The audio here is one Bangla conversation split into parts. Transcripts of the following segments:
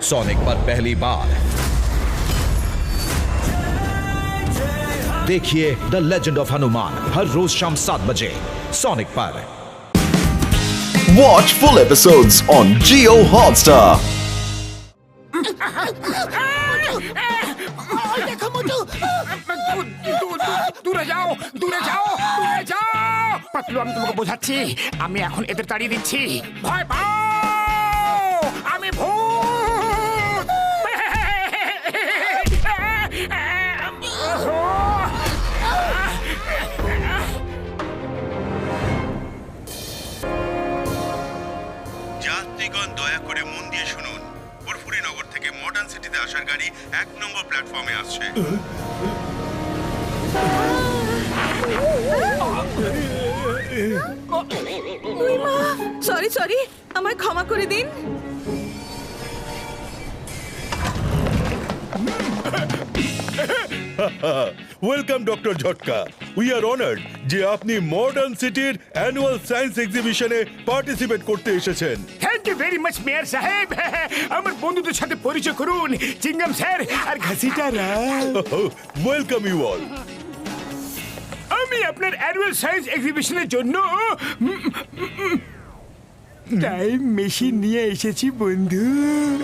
सोनिक पर पहली बार देखिए द लेजेंड ऑफ हनुमान हर रोज शाम 7 बजे सोनिक पर। Watch full episodes on Jio Hotstar. দূরে যাও দূরে যাও দূরে যাও। পাতলু আমি তোমাকে বোঝাচ্ছি, আমি এখন এদের তাড়িয়ে দিচ্ছি। ভয় পাও, আমি ভূত। যাত্রীগণ দয়া করে মন দিয়ে শুনুন, ফুরফুরিনগর থেকে মডার্ন সিটিতে আসার গাড়ি 1 নম্বর প্ল্যাটফর্মে আসছে। সরি আমায় ক্ষমা করে দিন। Welcome doctor Jhatka. We are honoured যে আপনি মডার্ন সিটির অ্যানুয়াল সায়েন্স এক্সিবিশনে পার্টিসিপেট করতে এসেছেন। Thank you very much mayor সাহেব। আমার বন্ধুদের সাথে পরিচয় করুন, চিঙ্গাম স্যার আর Ghasita Rao. Welcome you all. আমি আপনার অ্যানুয়াল সায়েন্স এক্সিবিশনের জন্য টাইম মেশিন নিয়ে এসেছি বন্ধু।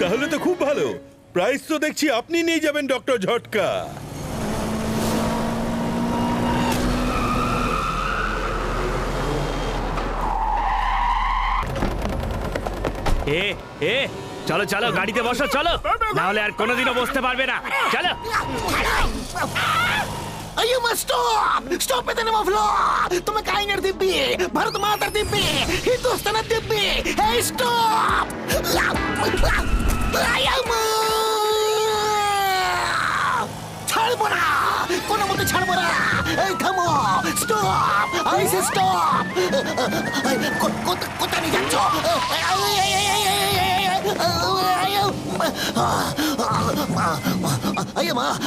তাহলে তো খুব ভালো, প্রাইস তো দেখছি আপনি নিয়ে যাবেন ডক্টর ঝটকা। চলো চলো গাড়িতে বসো, চলো, না হলে আর কোনোদিনও বসতে পারবে না। চলো। You must stop! Stop in the name of law! तुम्हें काइनर दिब्बी, भारत माता दिब्बी, हिंदुस्तान दिब्बी, hey stop! ছাড়বো না, কোনো মতে ছাড়বো না। এই থামো, স্টপ! I say stop! কোথায় নিয়ে যাচ্ছ?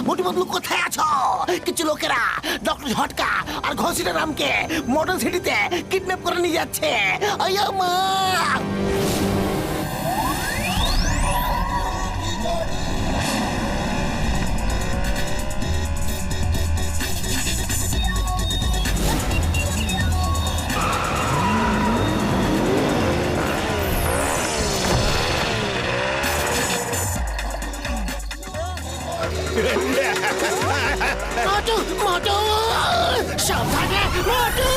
মোটি বদলু কোথায় আছো? কিছু লোকেরা ডক্টর ঝটকা আর ঘষিটা রামকে মডার্ন সিটিতে কিডন্যাপ করে নিয়ে যাচ্ছে। মা মোটু মোটু সাবধানে মোটু।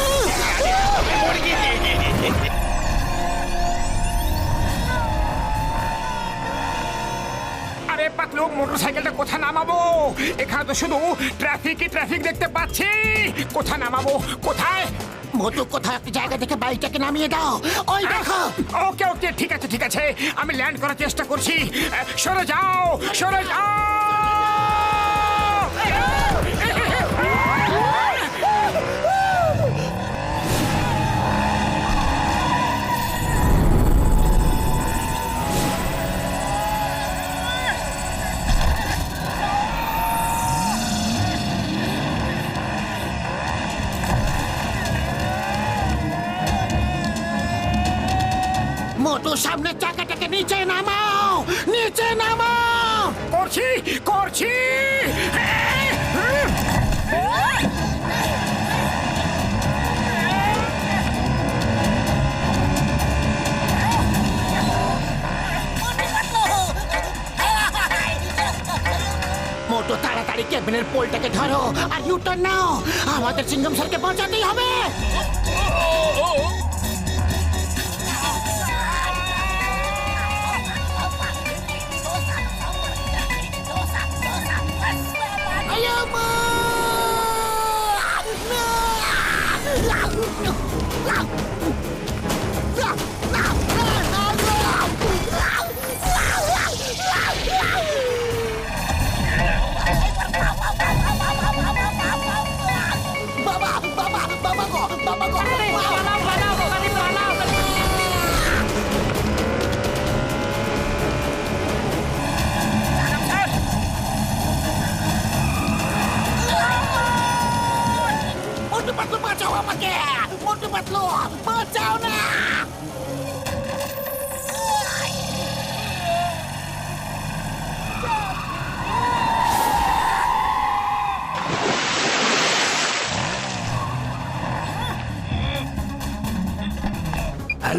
আরে পাতলু, মোটরসাইকেলটা কোথায় নামাবো? এখানে তো শুধু ট্রাফিক দেখতে পাচ্ছি। কোথায় নামাবো? কোথায়? মোটু কোথায় একটা জায়গা থেকে বাইকটাকে নামিয়ে দাও। ওই দেখো। ওকে ওকে, ঠিক আছে, আমি ল্যান্ড করার চেষ্টা করছি। সরে যাও, সরে যাও। মোটু সামনের চাকাটাকে নিচে নামাও, নিচে নামাও। করছি। মোটু তাড়াতাড়ি কেবিনের পোলটাকে ধরো আর ইউটার্ন নাও। আমাদের চিঙ্গম স্যারকে বাঁচাতেই হবে। বাবা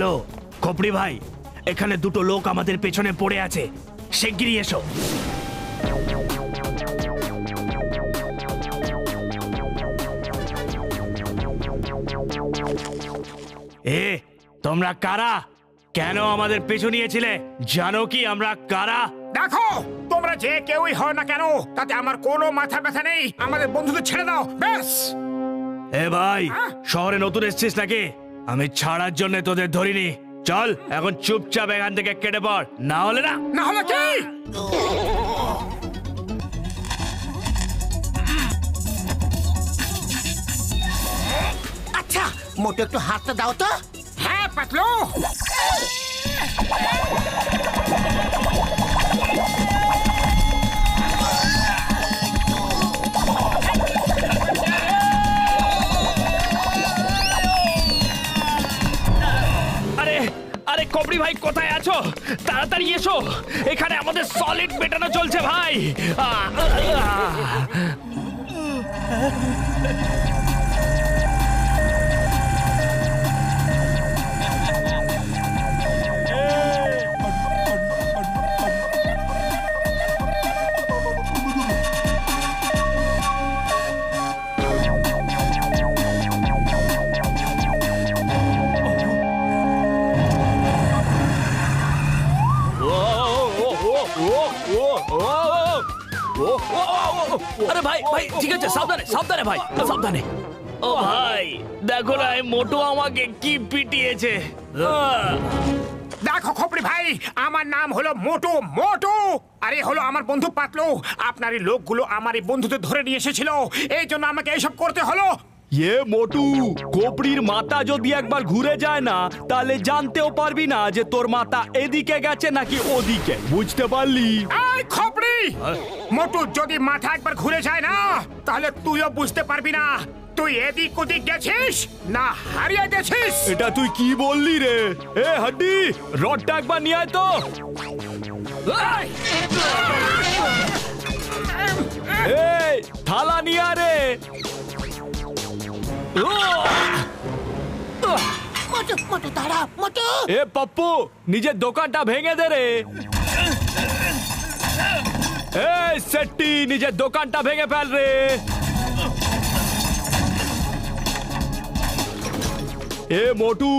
হ্যালো খপড়ি ভাই, এখানে দুটো লোক আমাদের পেছনে পড়ে আছে, শিগগিরই এসো। এ তোমরা কারা? কেন আমাদের পেছু নিয়েছিলে? জানো কি আমরা কারা? দেখো, তোমরা যে কেউই হও না কেন, তাতে আমার কোনো মাথা ব্যথা নেই। আমাদের বন্ধুদের ছেড়ে দাও, ব্যাস। এ ভাই, শহরে নতুন এসেছিস নাকি? আমি ছাড়ার জন্য তোদের ধরিনি। চল এখন চুপচাপ এখান থেকে কেটে পড়, না হলে না। না হলে কি? আচ্ছা, মোটু একটু হাতটা দাও তো। হ্যাঁ পাতলু, আরে আরে কবরি ভাই, কোথায় আছো? তাড়াতাড়ি এসো, এখানে আমাদের সলিড মেটানো চলছে ভাই। আরে ভাই ভাই, ঠিক আছে, সাবধানে সাবধানে ভাই, সাবধানে। ও ভাই দেখো না, এই মোটু আমাকে কি পিটিয়েছে। দেখো খপড়ি ভাই, আমার নাম হলো মোটু। মোটু আরে হলো আমার বন্ধু পাতলু। আপনার এই লোকগুলো আমার এই বন্ধুদের ধরে নিয়ে এসেছিল, এই জন্য আমাকে এইসব করতে হলো। এ মোটু, কোপড়ির মাথা যদি একবার ঘুরে যায় না, তাহলে জানতেও পারবি না যে তোর মাথা এদিকে গেছে নাকি ওদিকে, বুঝতে পারলি? এই খপড়ি, মোটু যদি মাথা একবার ঘুরে যায় না, তাহলে তুইও বুঝতে পারবি না তুই এদিক ওদিক গেছিস না হারিয়ে গেছিস। এটা তুই কি বললি রে? এ হাড্ডি, রডটা একবার নিয়ে আয় তো। এই থালা নিয়ে আয় রে। মোটু মোটু দাঁড়া, মোটু। এ পাপ্পু, নিজের দোকানটা ভেঙে দে রে। এই সেট্টি, নিজের দোকানটা ভেঙে ফেল রে। এ মোটু,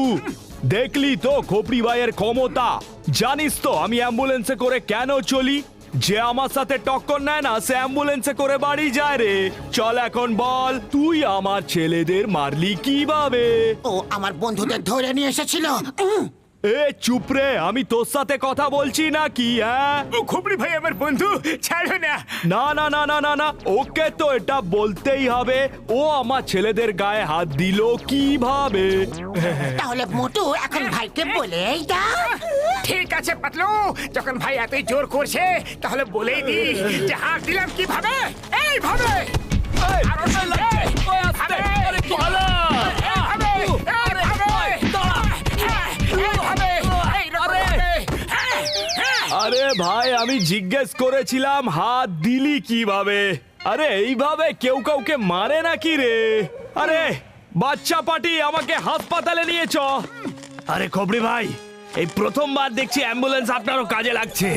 দেখলি তো খোপড়ি ভাইয়ের ক্ষমতা? জানিস তো আমি অ্যাম্বুলেন্সে করে কেন চলি? যে আমার সাথে টক্কর নেয় না, সে অ্যাম্বুলেন্সে করে বাড়ি যায় রে। চল এখন বল, তুই আমার ছেলেদের মারলি কিভাবে? ও আমার বন্ধুদের ধরে নিয়ে এসেছিল। এ চুপ রে, আমি তোর সাথে কথা বলছি নাকি? হ্যাঁ, ও খপড়ি ভাই আমার বন্ধু, ছাড়ো না। না না না না না না, ওকে তো এটা বলতেই হবে। ও আমার ছেলেদের গায়ে হাত দিল কিভাবে? তাহলে মোটু এখন ভাইকে বলেই দাও। ঠিক আছে পাতলু, যখন ভাই এতই জোর করছে, তাহলে বলেই দি যে হাত দিলাম কিভাবে। এইভাবে। আরো সঙ্গে। এইভাবে। পালা। এইভাবে। এইভাবে। এইভাবে। এইরকমভাবে। হ্যাঁ, হ্যাঁ। আরে ভাই, আমি জিজ্ঞেস করেছিলাম হাত দিলি কিভাবে। আরে এইভাবে কেউ কাউকে মারে নাকি রে? আরে বাচ্চা পাটি, আমাকে হাসপাতালে নিয়ে চ। আরে খবরি ভাই, এই প্রথমবার দেখছি অ্যাম্বুলেন্স আপনারও কাজে লাগছে।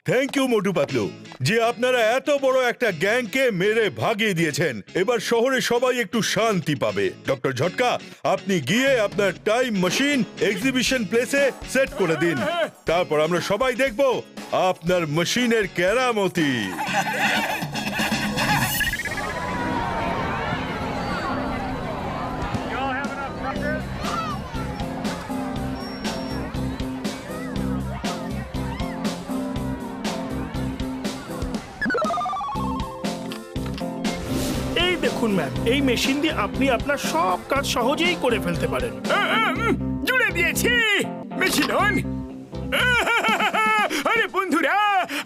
থ্যাংক ইউ মোটু পাতলু, যে আপনারা এত বড় একটা গ্যাংকে মেরে ভাগিয়ে দিয়েছেন। এবার শহরে সবাই একটু শান্তি পাবে। ডক্টর ঝটকা, আপনি গিয়ে আপনার টাইম মেশিন এক্সিবিশন প্লেসে সেট করে দিন। তারপর আমরা সবাই দেখব আপনার মেশিনের কেরামতি। এই দেখুন ম্যাম, এই মেশিন দিয়ে আপনি আপনার সব কাজ সহজেই করে ফেলতে পারেন। জুড়ে দিয়েছি মেশিন অন। আরে বন্ধুরা,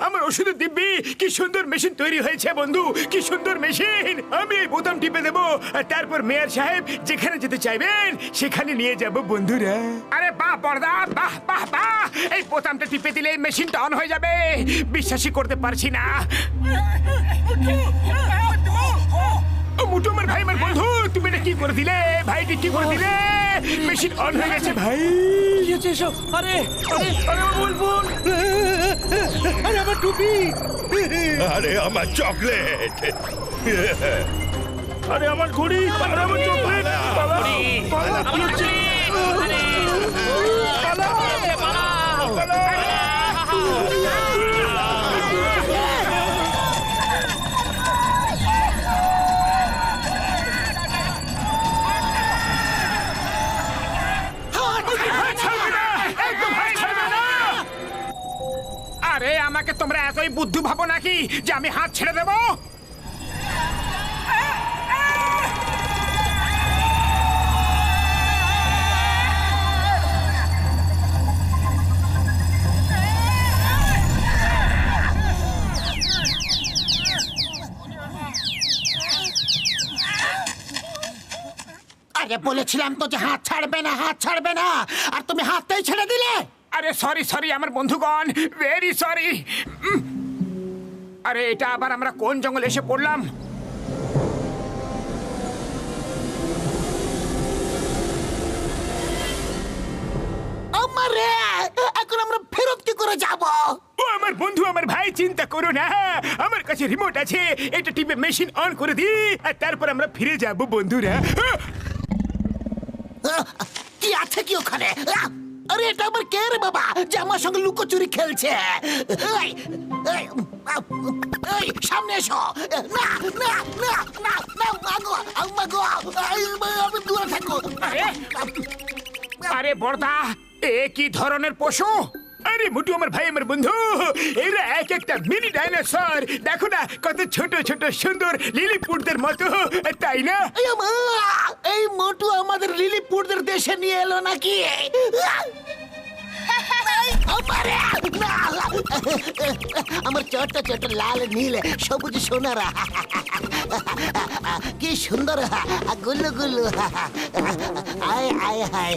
আমার শুধু দিব্যি কি সুন্দর মেশিন তৈরি হয়েছে বন্ধু, কি সুন্দর মেশিন। আমি এই বোতাম টিপে দেবো আর তারপর মেয়র সাহেব যেখানে যেতে চাইবেন সেখানে নিয়ে যাব বন্ধুরা। আরে বাহ বড়দা, বাহ বাহ বাহ, এই বোতামটা টিপে দিলে মেশিনটা অন হয়ে যাবে। বিশ্বাসই করতে পারছি না। মুটু আমার ভাই, আমার বন্ধু, তুমি এটা কি করে দিলে ভাইটি, কি করে দিলে? মেশিন অন হয়ে গেছে ভাই। কি হচ্ছে এসব? আরে আরে আরে বুলবুল, আরে আমার টুপি, আরে আমার চকলেট, আরে আমার ঘড়ি, আরে আমার চকলেট, পালাও, পালাও, কি হচ্ছে? আরে আমাকে তোমরা এতই বুদ্ধু ভাবো নাকি যে আমি হাত ছেড়ে দেবো? আরে বলেছিলাম তো যে হাত ছাড়বে না, হাত ছাড়বে না, আর তুমি হাতটাই ছেড়ে দিলে। আরে সরি সরি আমার বন্ধুগণ, ভেরি সরি। আরে এটা আবার আমরা কোন জঙ্গলে এসে পড়লাম? আমারে এখন আমরা ফেরত কি করে যাব? ও আমার বন্ধু, আমার ভাই, চিন্তা করো না, আমার কাছে রিমোট আছে। এটা টিপে মেশিন অন করে দিই আর তারপর আমরা ফিরে যাব বন্ধুরা। কি আছে কি ওখানে? আরে এটা আবার কে রে বাবা যে আমার সঙ্গে লুকোচুরি খেলছে? এই, এই, এই, সামনে এসো। না না না না না, মাগো মাগো, আমি দূরে থাকো। আরে আরে বড়দা, এ কি ধরনের পশু? আরে মুটু আমার ভাই, আমার বন্ধু, এরা এক একটা মিনি ডাইনোসর। দেখো না কত ছোট ছোট সুন্দর লিলিপুটদের মতো, তাই না? এই মোটু আমাদের লিলিপুটদের দেশে নিয়ে এলো নাকি? আমার ছোট ছোট লাল নীল সবুজ সোনারা, কি সুন্দর গুল্লু গুল্লু। আয় আয় হায়,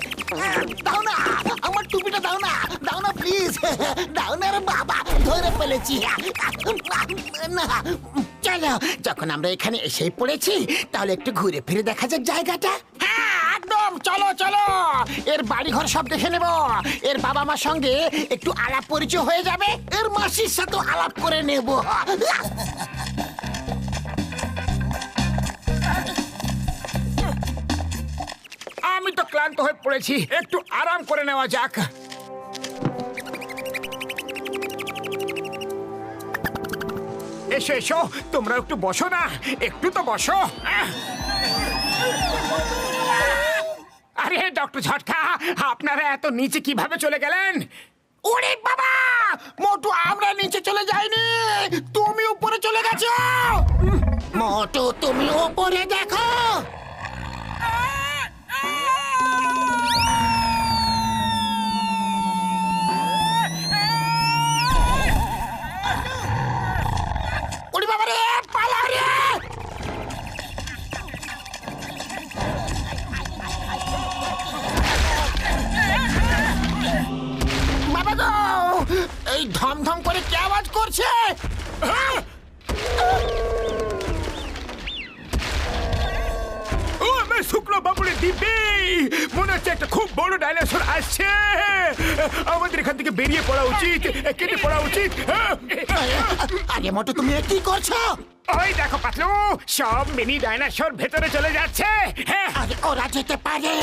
দাও না আমার টুপিটা, দাও না, দাও না প্লিজ, দাও না রে বাবা, ধরে ফেলেছি না। চলো, যখন আমরা এখানে এসেই পড়েছি তাহলে একটু ঘুরে ফিরে দেখা যাক জায়গাটা। হ্যাঁ একদম, চলো চলো, এর বাড়ি ঘর সব দেখে নেব, এর বাবা মার সঙ্গে একটু আলাপ পরিচয় হয়ে যাবে, এর মাসির সাথে আলাপ করে নেব। আমি তো ক্লান্ত হয়ে পড়েছি, একটু আরাম করে নেওয়া যাক। এসো এসো, তোমরা একটু বসো না, একটু তো বসো। আরে ডক্টর ঝটকা, আপনারা এত নিচে কিভাবে চলে গেলেন? ওরে বাবা মোটু, আমরা নিচে চলে যাইনি, তুমি উপরে চলে গেছো। মোটু তুমি উপরে দেখো। ওরে বাবা রে, পালা রে। বাবা গো, এই ধমধম করে কি আওয়াজ করছে? ও আমার শুক্লো বাবুরে দিব্যি, মনে হচ্ছে একটা খুব বড় ডাইনোসর আসছে। আমাদের এখান থেকে বেরিয়ে পড়া উচিত, কেটে পড়া উচিত। আরে মোটু তুমি এ কি করছো? ওই দেখো পাতলু, সব মিনি ডাইনোসর ভেতরে চলে যাচ্ছে। হ্যাঁ, আরে ওরা যেতে পারে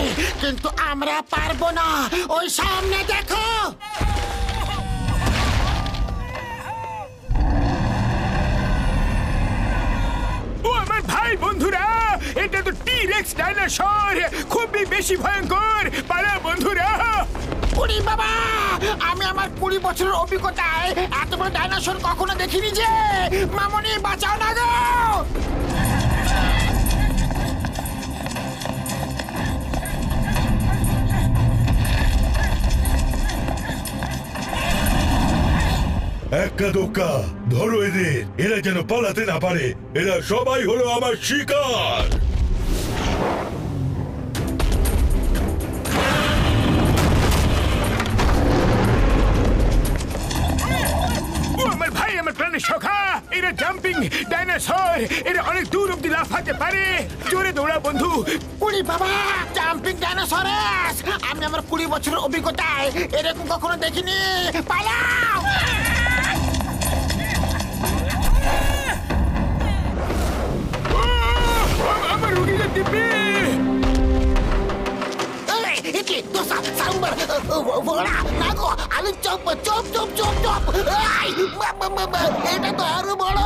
কিন্তু আমরা পারবো না, ওই সামনে দেখো। ও আমার ভাই বন্ধুরা, এটা তো টি-রেক্স ডাইনোসর, খুবই বেশি ভয়ঙ্কর। পালা বন্ধুরা। ওরে বাবা, আমি আমার 20 বছরের অভিজ্ঞতায় এত বড় ডাইনোসর কখনো দেখিনি যে। মামনি বাঁচাও না গো। একা দোকা ধরো এদের, এরা যেন পালাতে না পারে। এরা সবাই হলো আমার শিকার। ও আমার ভাই, আমার প্রাণের সখা, এরা জাম্পিং ডাইনোসর, এরা অনেক দূর অব্দি লাফাতে পারে। জোরে দৌড়া বন্ধু। উড়ি বাবা, জাম্পিং ডাইনোসরাস! আমি আমার 20 বছরের অভিজ্ঞতায় এরকম কখনো দেখিনি। পালাও! আমার রুগীরা দিব্যি। কি দোসা সাম্বার বড়া নাগো আলু chop chop chop chop chop! এটা তো আরো বড়।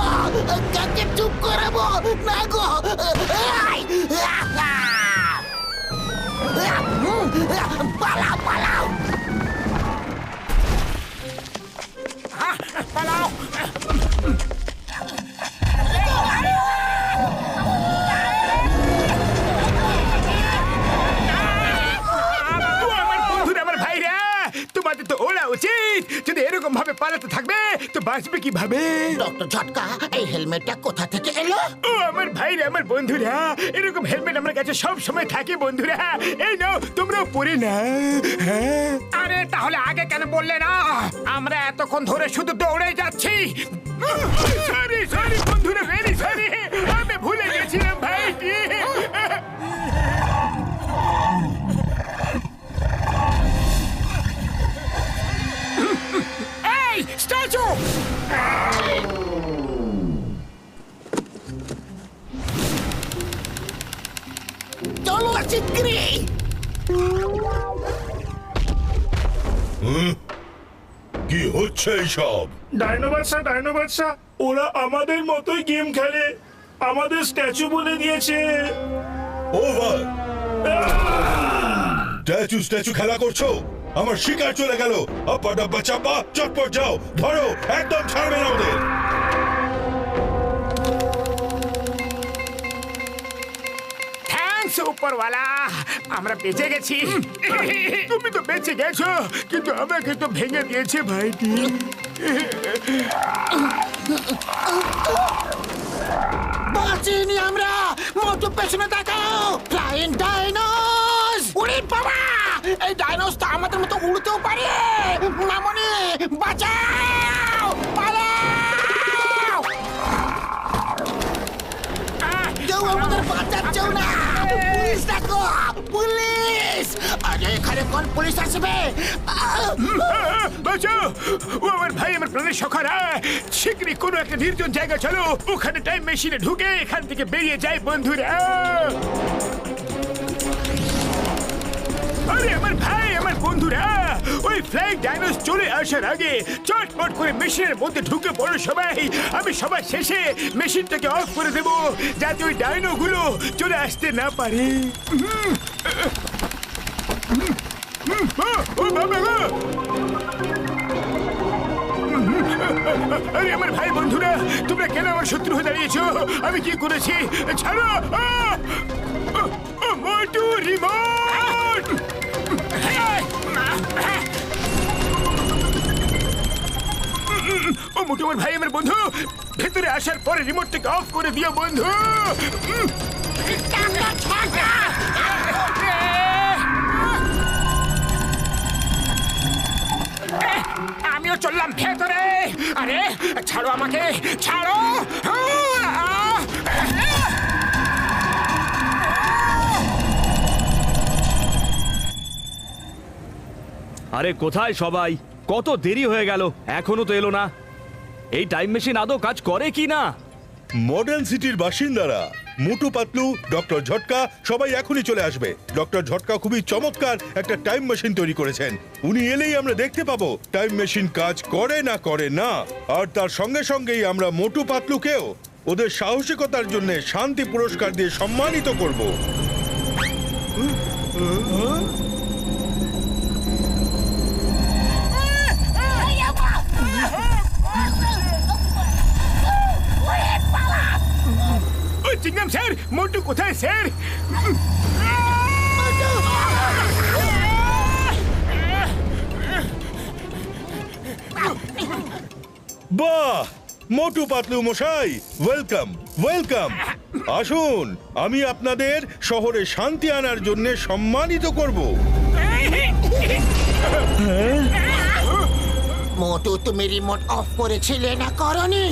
কাকে চুপ করাবো নাগো? পালাও পালাও পালাও। তোমাদের তো ওড়া উচিত। যদি এরকম ভাবে পালাতে থাকবে তো বাঁচবে কিভাবে? ডক্টর ঝটকা, এই হেলমেটটা কোথা থেকে এলো? ও আমার ভাইরা, আমার বন্ধুরা, এরকম হেলমেট আমার কাছে সব সময় থাকে বন্ধুরা। এই নাও, তোমরাও পরে না। আরে তাহলে আগে কেন বললে না? আমরা এতক্ষণ ধরে শুধু দৌড়ে যাচ্ছি। সরি সরি বন্ধুরা, ভেরি সরি, আমি ভুলে গেছিলাম ভাইটি। এই স্ট্যাচু! চলো চিকরি! কি হচ্ছে এইসব? ডাইনো বাচ্চা, ওরা আমাদের মতোই গেম খেলে, আমাদের স্ট্যাচু বলে দিয়েছে। ওভার! স্ট্যাচু খেলা করছো? আমার শিকার চলে গেল। আব্বা ডাব্বা চাপা, চটপট যাও, ধরো, একদম ছাড়বে না ওদের। থ্যাঙ্কস উপরওয়ালা, আমরা বেঁচে গেছি। তুমি তো বেঁচে গেছো, কিন্তু আমাকে তো ভেঙে দিয়েছে ভাইটি। বাঁচিনি আমরা। মোটু পেছনে তাকাও, ফ্লাইং ডাইনোস! উড়ি বাবা, এই ডাইনোস তো আমাদের মতো উড়তেও পারে। মামনি বাঁচাও, পালাও! কেউ আমাদের বাঁচাচ্ছেও না। পুলিশ ডাকো, পুলিশ! আরে এখানে কোন পুলিশ আসবে? বাঁচাও! ও আমার ভাই, আমার প্রাণের সখারা, শীঘ্রই কোনো একটা নির্জন জায়গা চলো, ওখানে টাইম মেশিনে ঢুকে এখান থেকে বেরিয়ে যায় বন্ধুরা। আরে আমার ভাই, আমার বন্ধুরা, ওই ফ্লাইং ডাইনোস চলে আসার আগে চটপট করে মেশিনের মধ্যে ঢুকে পড়ো সবাই। আমি সবার শেষে মেশিনটাকে অফ করে দেব, যাতে ওই ডাইনো গুলো চলে আসতে না পারে। ও বাবা গো! আরে আমার ভাই বন্ধুরা, তোমরা কেন আমার শত্রু হয়ে দাঁড়িয়েছো? আমি কি করেছি? ছাড়ো! মোটু রিমোট! ও মোটু আমার ভাই, আমার বন্ধু, ভেতরে আসার পরে রিমোটটাকে অফ করে দিও বন্ধু। আমিও চললাম ভেতরে। আরে ছাড়ো আমাকে, ছাড়ো! আরে কোথায় সবাই? কত দেরি হয়ে গেল, এখনো তো এলো না। এই টাইম মেশিন আদৌ কাজ করে কি না? মডার্ন সিটির বাসিন্দারা, মোটু পাতলু, ডক্টর ঝটকা সবাই এখনই চলে আসবে। ডক্টর ঝটকা খুবই চমৎকার একটা টাইম মেশিন তৈরি করেছেন। উনি এলেই আমরা দেখতে পাবো টাইম মেশিন কাজ করে না। আর তার সঙ্গে সঙ্গেই আমরা মোটু পাতলুকেও ওদের সাহসিকতার জন্য শান্তি পুরস্কার দিয়ে সম্মানিত করব। চিংগাম স্যার, মোটু কোথায় স্যার? বাহ, মোটু পাতলু মশাই, ওয়েলকাম ওয়েলকাম। আসুন, আমি আপনাদের শহরে শান্তি আনার জন্য সম্মানিত করব। মোটু, তুমি রিমোট অফ করেছিলে না করনি?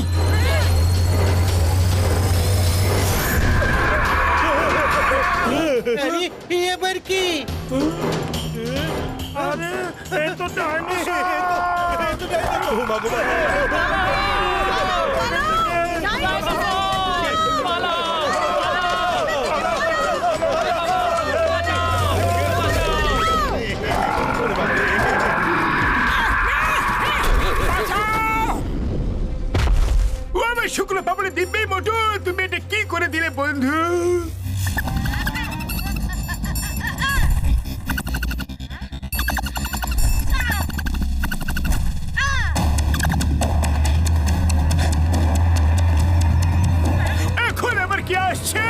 এবার কি? এ তো ডাইনোসর! ও আমার শুক্র পাপড়ে দিব্যি মোটু, তুমি এটা কি করে দিলে বন্ধু? এখন আবার কি আসছে?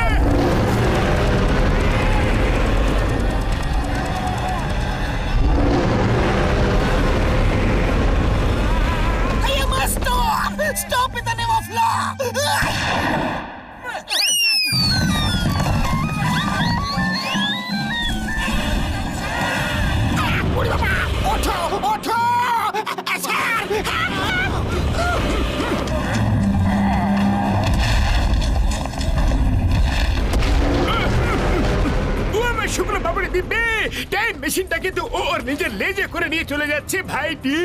I must stop! Stop in the name of law! ওঠো, ওঠো! স্যার! ও আমার শুক্র পাপড়ে দিব্যি, টাইম মেশিনটা কিন্তু ও ওর নিজের লেজে করে নিয়ে চলে যাচ্ছে ভাইটি।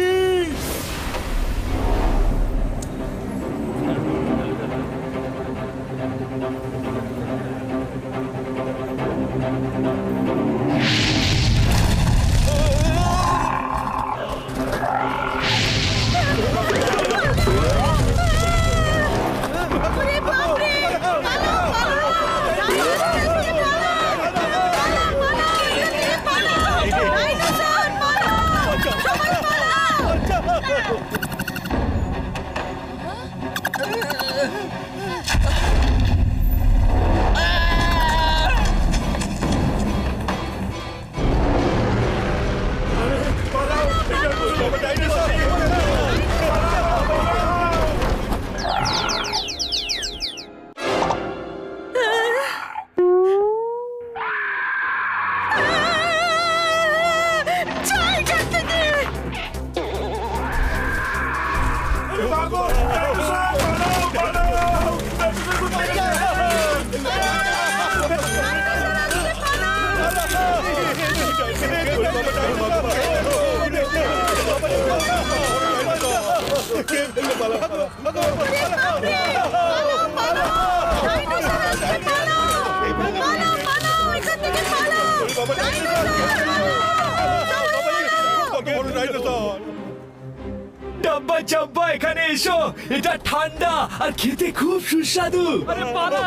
ডাব্বা চাব্বা, এখানে এসো, এটা ঠান্ডা আর খেতে খুব সুস্বাদু। আরে পালাও!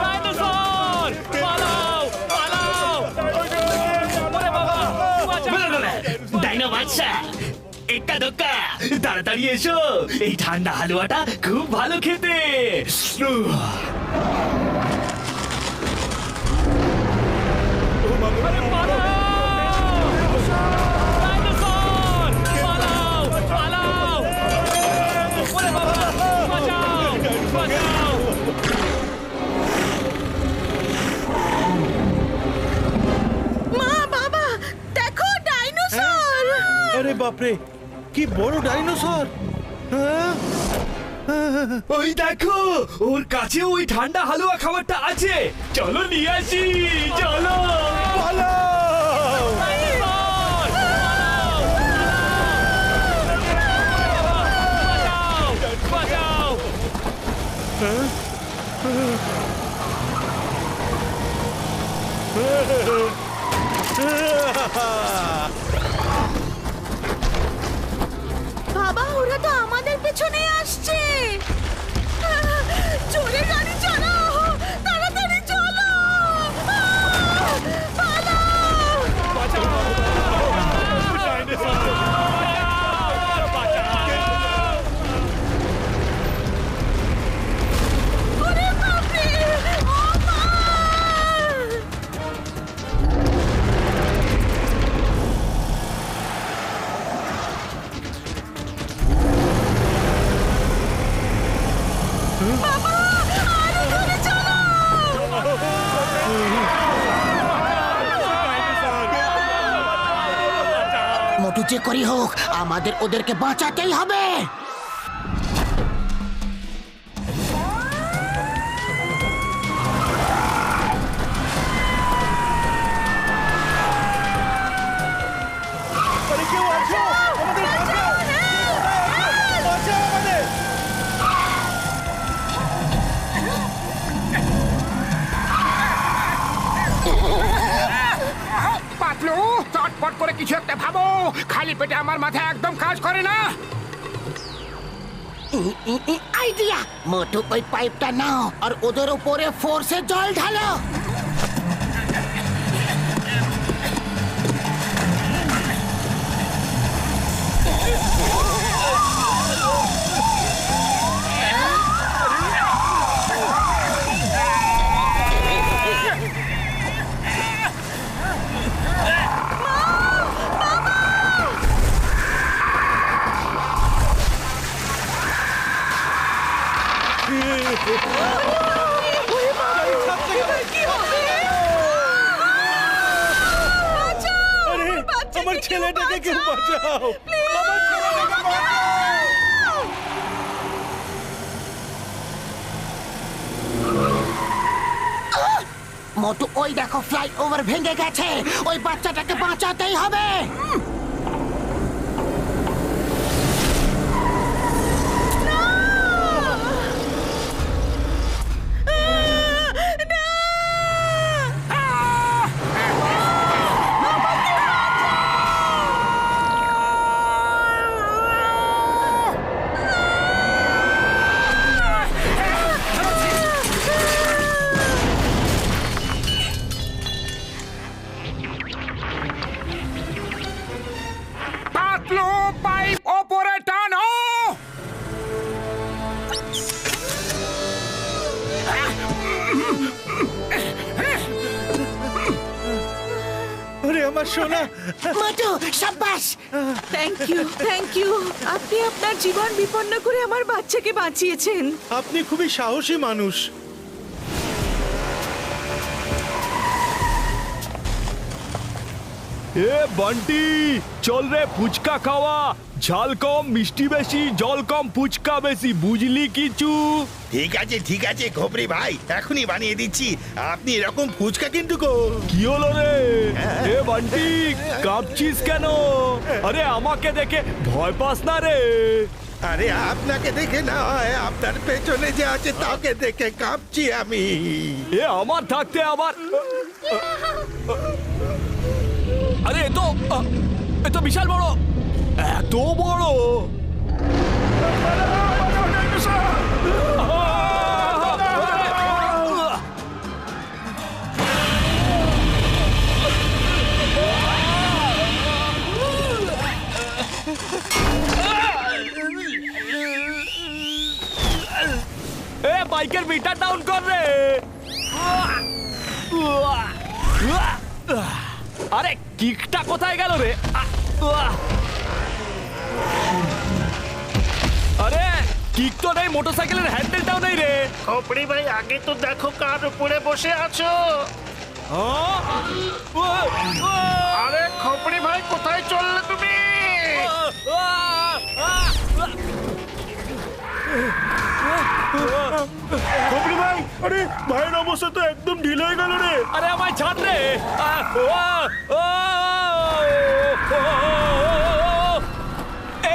ডাইনোসর! পালাও! পালাও! ওরে বাবা! ডাইনো বাচ্চা, এক্কা দোক্কা, তাড়াতাড়ি এসো, এই ঠান্ডা হালুয়াটা খুব ভালো খেতে। আরে পালাও! ডাইনোসর! পালাও! পালাও! ওরে বাবা! বাঁচাও! বাঁচাও! মা, বাবা, দেখো ডাইনোসর! আরে বাপরে, কি বড় ডাইনোসর! ওই দেখো, ওর কাছে ওই ঠান্ডা হালুয়া খাবারটা আছে, চলো নিয়ে আসি, চলো। পালাও! ডাইনোসর! পালাও! বাঁচাও! বাবা, ওরা তো আমাদের পেছনে আসছে। জোরে গাড়ি চালাও, তাড়াতাড়ি চলো। পালাও! ওরে বাপরে! ও মা! মোটু যে করি হোক আমাদের ওদেরকে বাঁচাতেই হবে। আরে কেউ আছো আমাদের বাঁচাও বাঁচাও আমাদের পাতলু চটপট করে কিছু একটা ভাবো, খালি পেটে আমার মাথা একদম কাজ করে না। আইডিয়া, মোটু ওই পাইপটা নাও আর ওদের উপরে ফোর্সে জল ঢালো। আরে আমার ছেলেটাকে কেউ বাঁচাও আমার ছেলেটাকে বাঁচাও মোটু ওই দেখো ফ্লাইওভার ভেঙে গেছে, ওই বাচ্চাটাকে বাঁচাতেই হবে। পাতলু পাইপ ওপরে টানো। আরে আমার সোনা মোটু সাব্বাস। থ্যাংক ইউ আপনি আপনার জীবন বিপন্ন করে আমার বাচ্চাকে বাঁচিয়েছেন। আপনি খুবই সাহসী মানুষ। এ বান্টি চল রে ফুচকা খাওয়া, ঝাল কম মিষ্টি বেশি, জল কম ফুচকা বেশি, বুঝলি কিছু? ঠিক আছে খোপরি ভাই, এখনই বানিয়ে দিচ্ছি। আপনি এরকম ফুচকা কিন্তু গো। কি হলো রে? এ বান্টি কাঁপছিস কেন? আরে আমাকে দেখে ভয় পাস না রে। আরে আপনাকে দেখে না, আপনার পেছনে যে আছে তাকে দেখে কাঁপছি আমি। এ আমার থাকতে আবার আরে এ তো বিশাল বড়, এত বড়। এ বাইকের মিটার ডাউন কর রে। আরে কিকটা কোথায় গেল রে? আরে কিক তো নেই, মোটরসাইকেলের হ্যান্ডেলটাও নেই রে। খোপরি ভাই আগে তো দেখো কার উপরে বসে আছো। আরে খোপরি ভাই কোথায় চললে তুমি? খোপরি ভাই, আরে ভাইয়ের অবস্থা তো একদম ঢিলে হয়ে গেল রে। আরে আমায় ছাড় রে।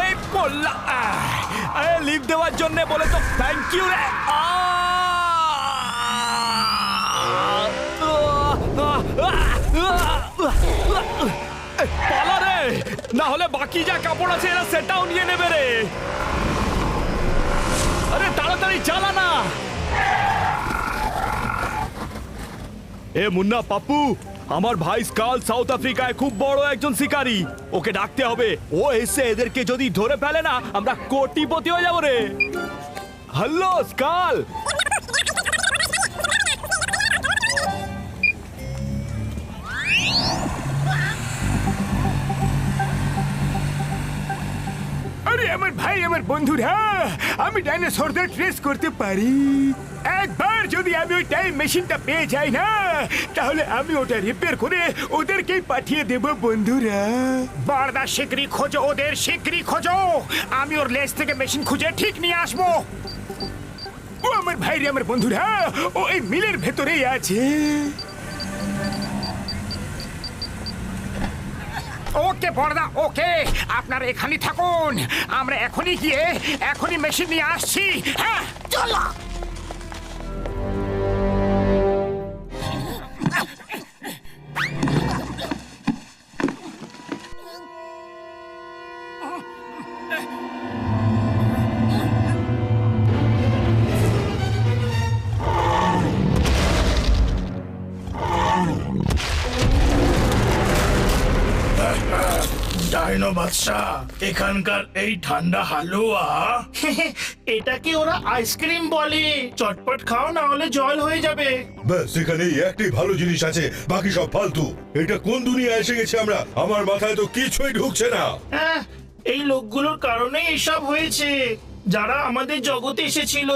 এই পড়লা। আরে লিফট দেওয়ার জন্য বলে তো থ্যাংক ইউ রে। পালা রে, না হলে বাকি যা কাপড় আছে এরা সেটাও নিয়ে নেবে রে। আরে তাড়াতাড়ি চালা না। এ মুন্না পাপ্পু, আমার ভাই স্কাল সাউথ আফ্রিকায় খুব বড় একজন শিকারী, ওকে ডাকতে হবে। ও এসে এদেরকে যদি ধরে ফেলে না, আমরা কোটিপতি হয়ে যাবো রে। Hello skull. আরে আমার ভাই, আমার বন্ধুরা, আমি ডাইনোসরদের ট্রেস করতে পারি। একবার যদি আমি ওই টাইম মেশিনটা পেয়ে যাই না, তাহলে আমি ওটা রিপেয়ার করে ওদেরকে পাঠিয়ে দেব বন্ধুরা। বড়দা শিগগিরই খোঁজো, ওদের শিগগিরই খোঁজো। আমি ওর লেজ থেকে মেশিন খুঁজে ঠিক নিয়ে আসবো। ও আমার ভাই রে, আমার বন্ধুরা, ও এই মিলের ভেতরেই আছে। ওকে বড়দা, ওকে, আপনারা এখানেই থাকুন। আমরা এখনই গিয়ে এখনই মেশিন নিয়ে আসছি। হ্যাঁ চলো। ডাইনো বাদশা, এখানকার এই ঠান্ডা হালুয়া এটাকে ওরা আইসক্রিম বলে। চটপট খাও, না হলে জল হয়ে যাবে। ব্যাস, এখানে একটাই ভালো জিনিস আছে, বাকি সব ফালতু। এটা কোন দুনিয়া এসে গেছে আমরা? আমার মাথায় তো কিছুই ঢুকছে না। এই লোকগুলোর কারণে এসব হয়েছে, যারা আমাদের জগতে এসেছিল।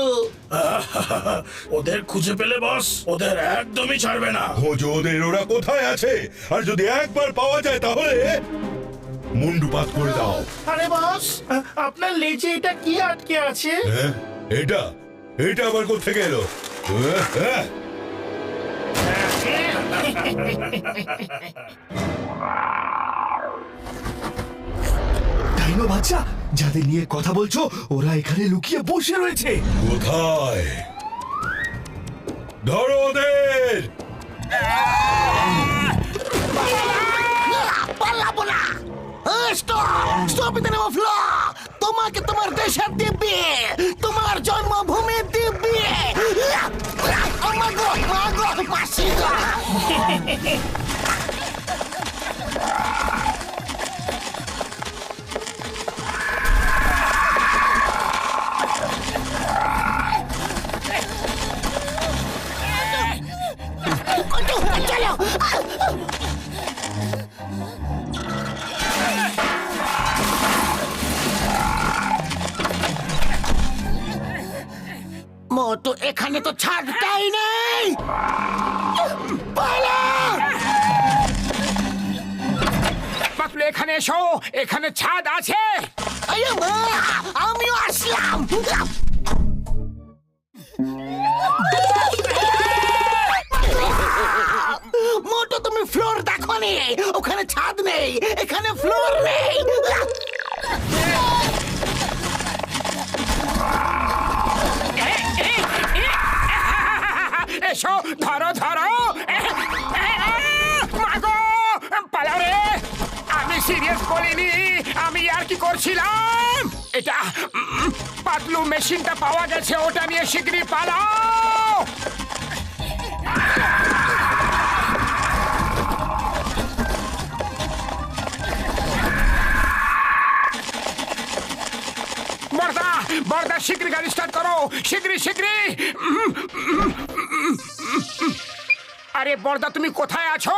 ওদের খুঁজে পেলে বস ওদের একদমই ছাড়বে না। খোঁজো ওদের, ওরা কোথায় আছে, আর যদি একবার পাওয়া যায় তাহলে মুন্ডুপাত করে দাও। আরে বস, আপনার লেজে এটা কি আটকে আছে? হ্যাঁ, এটা এটা আবার কোত্থেকে এলো? হ্যাঁ, ডাইনো বাচ্চা, যাদের নিয়ে কথা বলছো ওরা এখানে লুকিয়ে বসে রয়েছে। কোথায়? ধরো ওদের। পালাবো না। Stop it name of law. তোমাকে তোমার দেশের দিব্যি, তোমার জন্মভূমি দিব্যি। আমাগো মাগো মাসি গো। চলো। মোটু, এখানে তো ছাদটাই নেই। পালা। পাতলু, এখানে এসো, এখানে ছাদ আছে। আমিও আসলাম। মোটু, তুমি ফ্লোর দেখো নি? ওখানে ছাদ নেই, এখানে ফ্লোর নেই। এসো, ধরো ধরো। মাগো, পালাও রে। আমি সিরিয়াস বলিনি, আমি আর কি করছিলাম। এটা পাতলু, মেশিনটা পাওয়া গেছে, ওটা নিয়ে শিগগিরই পালাও। বড়দা, বড়দা, শিগগিরই গাড়ি স্টার্ট করো, শিগগিরই শিগগিরই। আরে বড়দা, তুমি কোথায় আছো?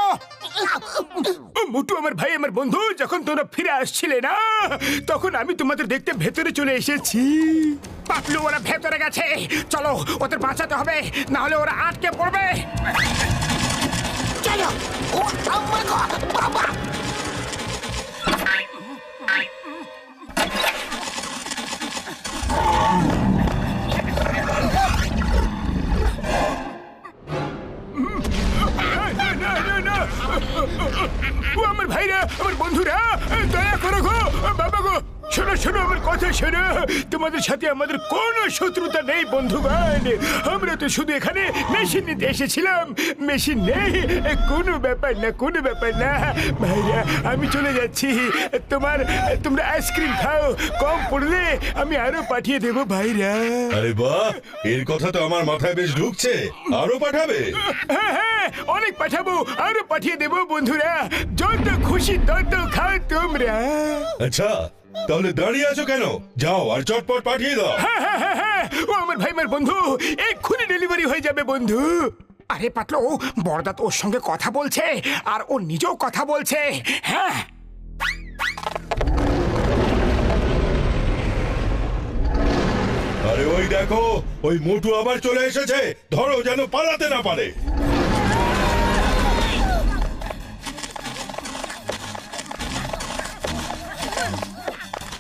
মোটু, আমার ভাই, আমার বন্ধু, যখন তোমরা ফিরে আসছিলে না, তখন আমি তোমাদের দেখতে ভেতরে চলে এসেছি। পাতলু, ওরা ভেতরে গেছে, চলো ওদের বাঁচাতে হবে, না হলে ওরা আটকে পড়বে। চলো। ও আমাগো বাবা। ও আমার ভাইরা, আমার বন্ধুরা, দয়া করো গো, বাবা গো, শোনো শোনো, আমার কথা শোনো। তোমাদের সাথে আমাদের কোনো শত্রুতা নেই বন্ধুগণ। আমরা তো শুধু এখানে মেশিন নিতে এসেছিলাম। মেশিন নেই, কোনো ব্যাপার না, কোনো ব্যাপার না। ভাইরা, আমি চলে যাচ্ছি। তোমরা আইসক্রিম খাও, কম পড়লে আমি আরো পাঠিয়ে দেবো ভাইরা। আরে বাহ, এর কথা তো আমার মাথায় বেশ ঢুকছে। আরো পাঠাবে? হ্যাঁ হ্যাঁ, অনেক পাঠাবো, আরো পাঠিয়ে দেবো বন্ধুরা। যত খুশি তত খাও তোমরা। আচ্ছা, তাহলে দাঁড়িয়ে আছো কেন? যাও আর চটপট পাঠিয়ে দাও। হ্যাঁ হ্যাঁ হ্যাঁ হ্যাঁ, ও আমার ভাই, আমার বন্ধু, এক্ষুনি ডেলিভারি হয়ে যাবে বন্ধু। আরে পাতলু, বড়দা তো ওর সঙ্গে কথা বলছে, আর ও নিজেও কথা বলছে। হ্যাঁ, আরে ওই দেখো, ওই মোটু আবার চলে এসেছে। ধরো যেন পালাতে না পারে।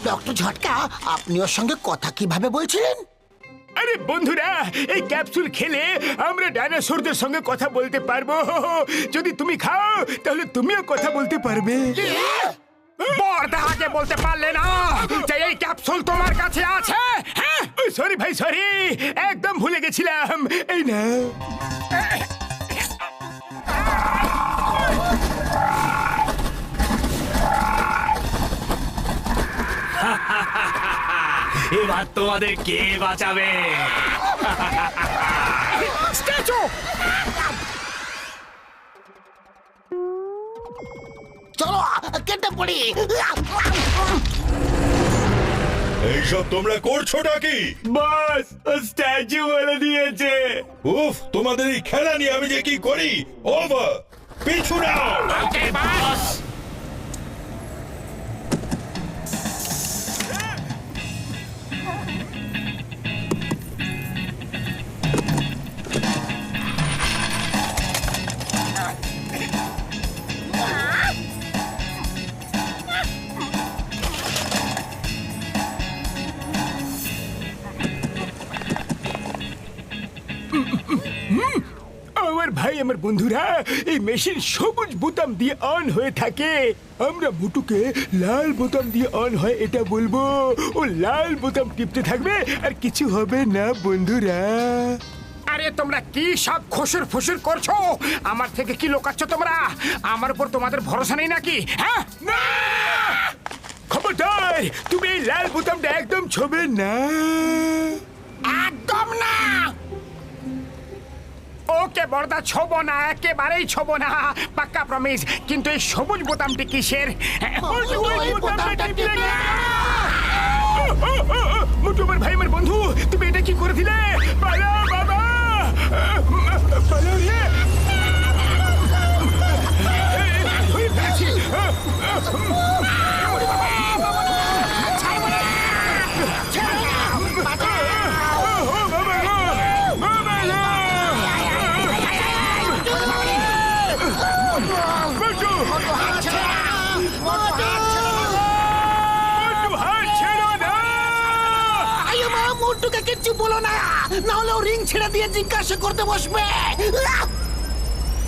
ডক্টর ঝটকা, আপনি ওর সঙ্গে কথা কিভাবে বলছিলেন? আরে বন্ধুরা, এই ক্যাপসুল খেলে আমরা ডাইনোসরদের সঙ্গে কথা বলতে পারবো। যদি তুমি খাও তাহলে তুমিও কথা বলতে পারবে। বড়দা আগে বলতে পারলে না যে এই ক্যাপসুল তোমার কাছে আছে? হ্যাঁ, সরি ভাই, সরি, একদম ভুলে গেছিলাম। এই না, এবার তোমাদের কে বাঁচাবে? স্ট্যাচু! চলো কেটে পড়ি। এইসব তোমরা করছোটা কি? বাস, স্ট্যাচু বলে দিয়েছে। উফ, তোমাদের এই খেলা নিয়ে আমি যে কি করি। ওভার, পিছু নাও। আমার ভাই, আমার বন্ধুরা, এই মেশিন সবুজ বোতাম দিয়ে অন হয়ে থাকে। আমরা মোটুকে লাল বোতাম দিয়ে অন হয় এটা বলবো। ও লাল বোতাম টিপতে থাকবে আর কিছু হবে না বন্ধুরা। আরে তোমরা কি সব খসুর ফসুর করছো? আমার থেকে কি লোকাচ্ছ তোমরা? আমার উপর তোমাদের ভরসা নেই নাকি? হ্যাঁ, না! খবরদার, তুমি এই লাল বোতামটা একদম ছবে না, একদম না। ওকে বড়দা, ছবো না, একেবারেই ছবো না, পাক্কা প্রমিস। কিন্তু এই সবুজ বোতামটি কিসের? মোটু আমার ভাই, আমার বন্ধু, তুমি এটা কি করে দিলে? পালা বাবা, পালা রে। ধরে ফেলেছি। মোটুকে কিচ্ছু বলো না, না হলে ও রিং ছেড়ে দিয়ে জিজ্ঞাসা করতে বসবে।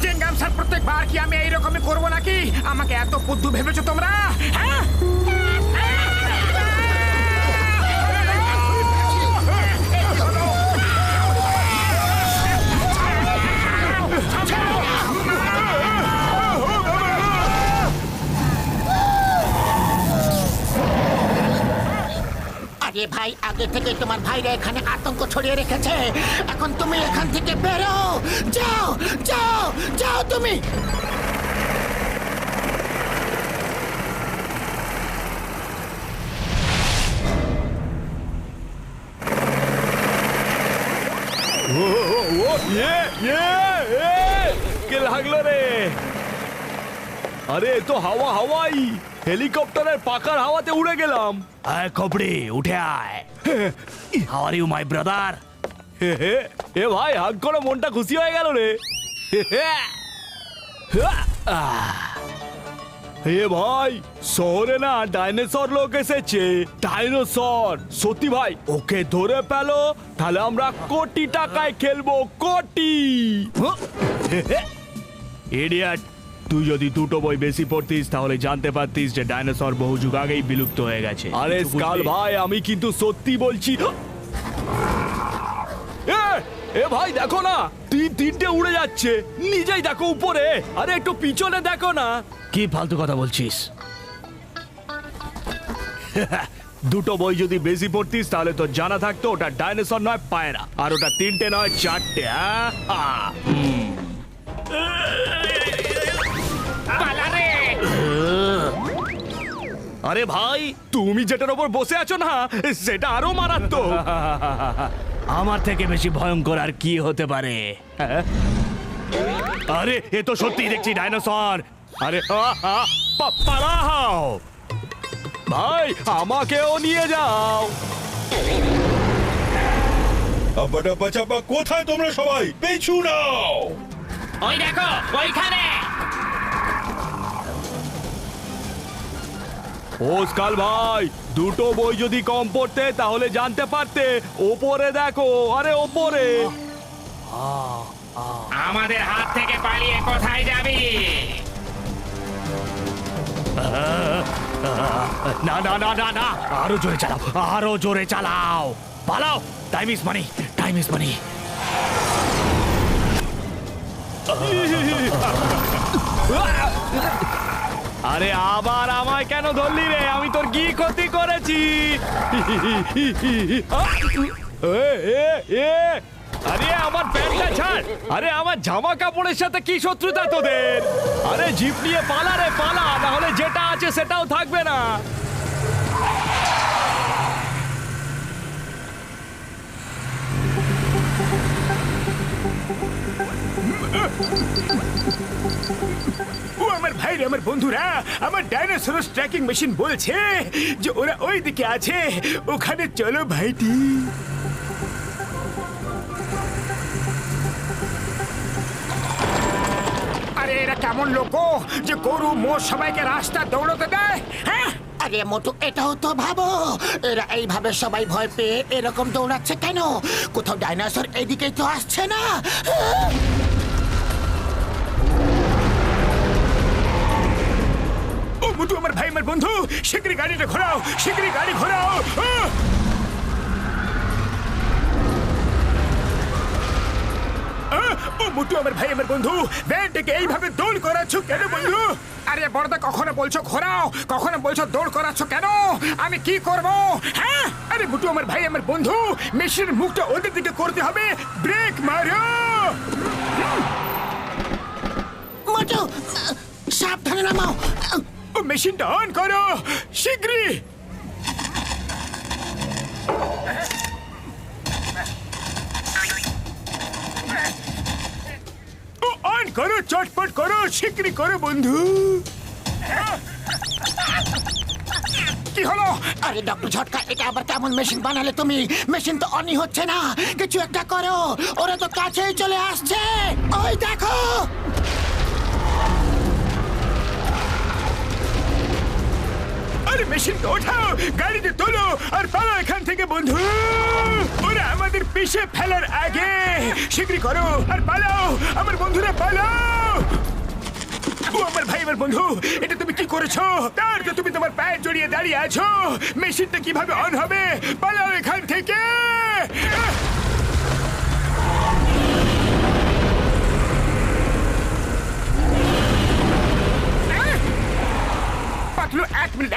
চেঙ্গাম স্যার, প্রত্যেকবার কি আমি এইরকমই করবো নাকি? আমাকে এত বুদ্ধু ভেবেছো তোমরা? হ্যাঁ, আরে ভাই, আগে থেকে তোমার ভাইরা এখানে আতঙ্ক ছড়িয়ে রেখেছে। এখন তুমি এখান থেকে বেরো, যাও যাও যাও তুমি। কে লাগলো রে? আরে তো হাওয়া, হাওয়াই হেলিকপ্টারের পাকার হাওয়াতে উড়ে গেলাম। আয় খপড়ি, উঠে আয়। How are you my brother? এ ভাই, হাগ করে মনটা খুশি হয়ে গেল রে। এ ভাই, শহরে না ডাইনোসর লোক এসেছে। ডাইনোসর, সত্যি ভাই, ওকে ধরে পেলো তাহলে আমরা কোটি টাকায় খেলবো, কোটি। ইডিয়ট, তুই যদি দুটো বই বেশি পড়তিস তাহলে জানতে পারতিস যে ডাইনোসর বহু যুগ আগেই বিলুপ্ত হয়ে গেছে। আরে স্কাল ভাই, আমি কিন্তু সত্যি বলছি। এ ভাই দেখো না, তিনটে উড়ে যাচ্ছে। নিজেই দেখো উপরে, আরে একটু পিছনে দেখো না। কি ফালতু কথা বলছিস? দুটো বই যদি বেশি পড়তিস তাহলে তো জানা থাকতো ওটা ডাইনোসর নয়, পায়রা। আর ওটা তিনটে নয়, চারটে। আরে ভাই, তুমি যেটার উপর বসে আছো না, সেটা আরো মারাত্মক। আমার থেকে বেশি ভয়ঙ্কর আর কি হতে পারে? আরে এ তো সত্যি দেখছি ডাইনোসর। আরে পালাও ভাই, আমাকেও নিয়ে যাও। আব্বা ডাব্বা চাব্বা কোথায় তোমরা সবাই পিছু নাও। ওই দেখো ওইখানে। ওস্কাল ভাই, দুটো বই যদি কম পড়তে তাহলে জানতে পারতে। ওপরে দেখো, আরে ওপরে। আমাদের হাত থেকে পালিয়ে কোথায় যাবি? না না না না না, আরো জোরে চালাও, আরো জোরে চালাও, পালাও। Time is money, time is মানি। আরে আবার আমায় কেন ধরলি রে? আমি তোর কি ক্ষতি করেছি? আরে আমার প্যান্টটা ছাড়। আরে আমার জামা কাপড়ের সাথে কি শত্রুতা তোদের? আরে জিপ নিয়ে পালা রে পালা, না হলে যেটা আছে সেটাও থাকবে না। ও আমার ভাইরা, আমার বন্ধুরা, আমার ডাইনোসরস ট্র্যাকিং মেশিন বলছে যে ওরা ওই দিকে আছে। ওখানে চলো ভাইটি। আরে এরা কেমন লোক যে গরু মোষ সবাইকে রাস্তা দৌড়তে দেয়? হ্যাঁ, আরে মোটু, এটাও তো ভাবো, এরা এইভাবে সবাই ভয় পেয়ে এরকম দৌড়াচ্ছে কেন? কোথাও ডাইনোসর এদিকেই তো আসছে না। ও মুটু, আমার ভাই, আমার বন্ধু, শিগগিরই গাড়িটা ঘোরাও, শিগগিরই গাড়ি ঘোরাও। ও মুটু, আমার ভাই, আমার বন্ধু, ভ্যানটাকে এইভাবে দৌড় করাচ্ছ কেন বন্ধু? আরে বড়দা, কখনো বলছো ঘোরাও, কখনো বলছো দৌড় করাচ্ছ কেন? আমি কি করব? হ্যাঁ, আরে মুটু, আমার ভাই, আমার বন্ধু, মেশিনের মুখটা ওদের দিকে করতে হবে। ব্রেক মারো। মোটু, সাবধানে নামাও। ও মেশিনটা অন করো শিগগিরই। ও অন করো, চটপট করো, শিগগিরই করো বন্ধু। কি হলো? আরে ডক্টর ঝটকা, এটা আবার কেমন মেশিন বানালে তুমি? মেশিন তো অনই হচ্ছে না। কিছু একটা করো, ওরা তো কাছেই চলে আসছে। ওই দেখো। আরে মেশিনটা ওঠাও, গাড়িতে তোলো আর পালাও এখান থেকে বন্ধু। ওরা আমাদের পিছে ফেলার আগে শিগগিরই করো আর পালাও আমার বন্ধুরা, পালাও। ও আমার ভাই, আমার বন্ধু, এটা তুমি কি করেছো? তার তো তুমি তোমার পায়ে জড়িয়ে দাঁড়িয়ে আছো। মেশিনটা কিভাবে অন হবে? পালাও এখান থেকে। পাতলু,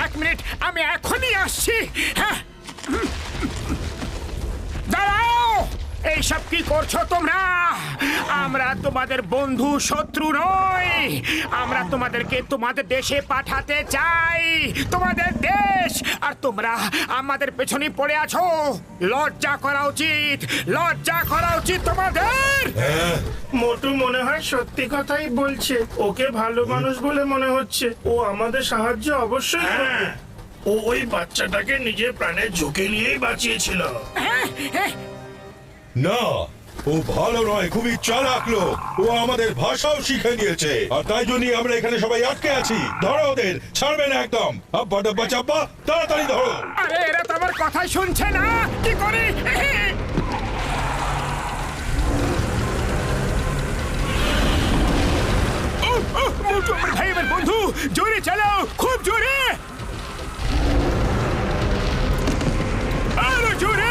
এক মিনিট, আমি এখনই আসছি। হ্যাঁ, দাঁড়াও। এইসব কি করছো তোমরা? আমরা তোমাদের বন্ধু, শত্রু নই। আমরা তোমাদেরকে তোমাদের দেশে পাঠাতে চাই, তোমাদের দেশ। আর তোমরা আমাদের পেছনে পড়ে আছো। লজ্জা করা উচিত, লজ্জা করা উচিত তোমাদের। মোটু মনে হয় সত্যি কথাই বলছে। ওকে ভালো মানুষ বলে মনে হচ্ছে। ও আমাদের সাহায্য অবশ্যই করবে। ও ওই বাচ্চাটাকে নিজের প্রাণের ঝুঁকি নিয়েই বাঁচিয়েছিল। না, ও ভালো নয়, খুবই চালাক লোক। ও আমাদের ভাষাও শিখে নিয়েছে, আর তাই জন্যই আমরা এখানে সবাই আটকে আছি। ধরো ওদের, ছাড়বে না একদম। আব্বা ডাব্বা চাব্বা, তাড়াতাড়ি ধরো। আরে এরা তো আমার কথাই শুনছে না, কি করি? মোটু, আমার ভাই, আমার বন্ধু, জোরে চালাও, খুব জোরে, আরো জোরে।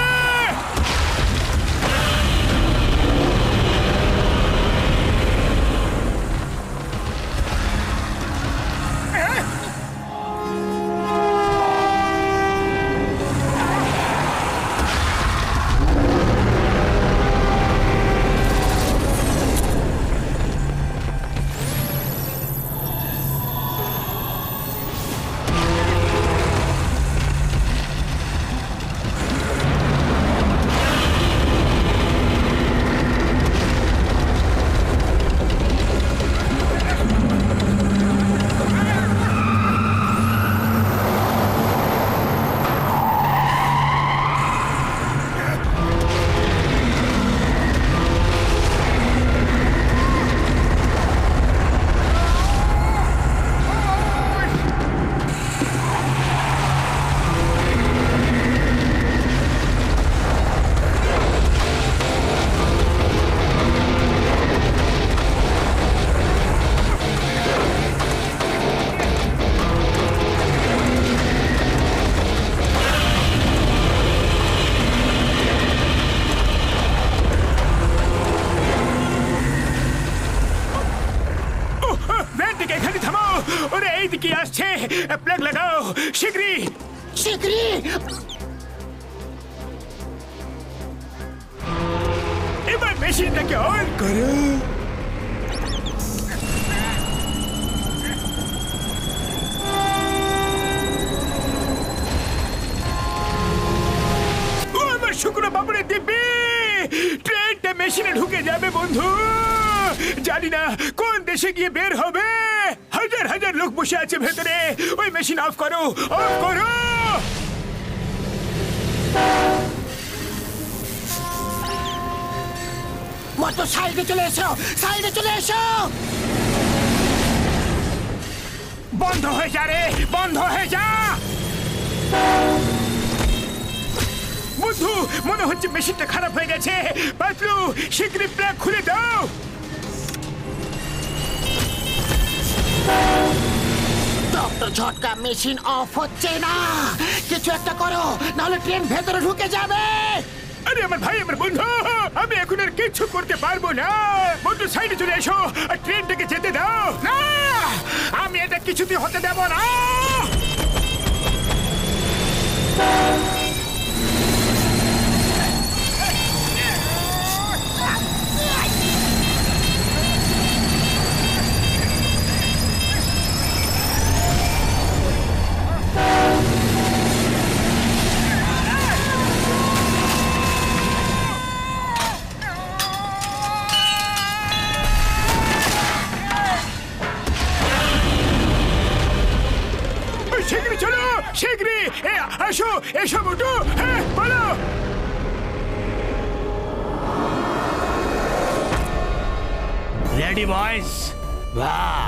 ওরা এইদিকে আসছে, প্লাগ লাগাও শিগগিরই। শিগগিরই। এবার মেশিনটাকে অন করো। ও আমার শুকনো বাবুরে দিব্যি, ট্রেনটা মেশিনে ঢুকে যাবে বন্ধু। জানি না কোন দেশে গিয়ে বের হবে। হাজার হাজার লোক বসে আছে ভেতরে। ওই মেশিন অফ করো, অফ করো। মোটু সাইডে চলে এসো, সাইডে চলে এসো। বন্ধ হয়ে যা রে, বন্ধ হয়ে যা। বন্ধু মনে হচ্ছে মেশিনটা খারাপ হয়ে গেছে। পাতলু শিগগিরই প্লাগ খুলে দাও। ডক্টর ঝটকা, মেশিন অফ হচ্ছে না। কিছু একটা করো, নাহলে ট্রেন ভেতরে ঢুকে যাবে। আরে আমার ভাই, আমার বন্ধু, আমি এখন আর কিচ্ছু করতে পারবো না। বন্ধু সাইডে চলে এসো আর ট্রেনটাকে যেতে দাও। না, আমি এটা কিছুতেই হতে দেব না। শিগগিরই চলো, শিগগিরই এসো, এসো মোটু। হ্যাঁ বলো। রেডি বয়েস? বাহ,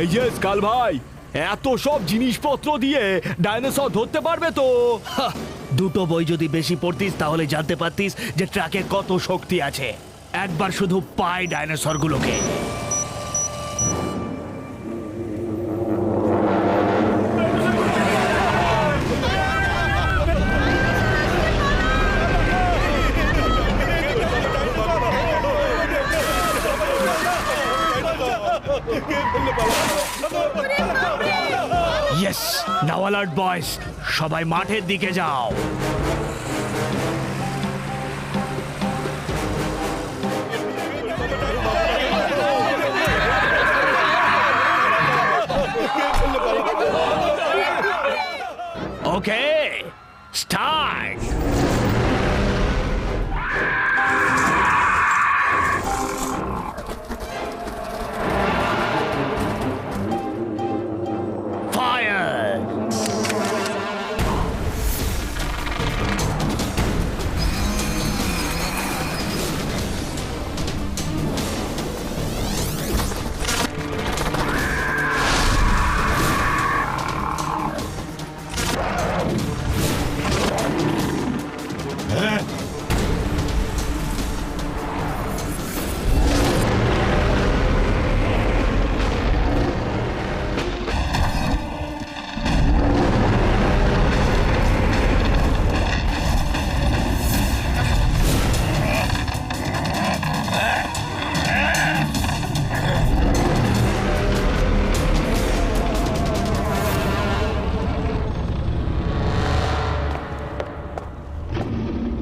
এই যে স্কাল ভাই, এত সব জিনিসপত্র দিয়ে ডাইনোসর ধরতে পারবে তো? হাহ, দুটো বই যদি বেশি পড়তিস তাহলে জানতে পারতিস যে ট্রাকে কত শক্তি আছে। একবার শুধু পাই ডাইনোসরগুলোকে। ইয়েস, নাও অ্যালার্ট বয়েস, সবাই মাঠের দিকে যাও। ওকে, স্টার্ট।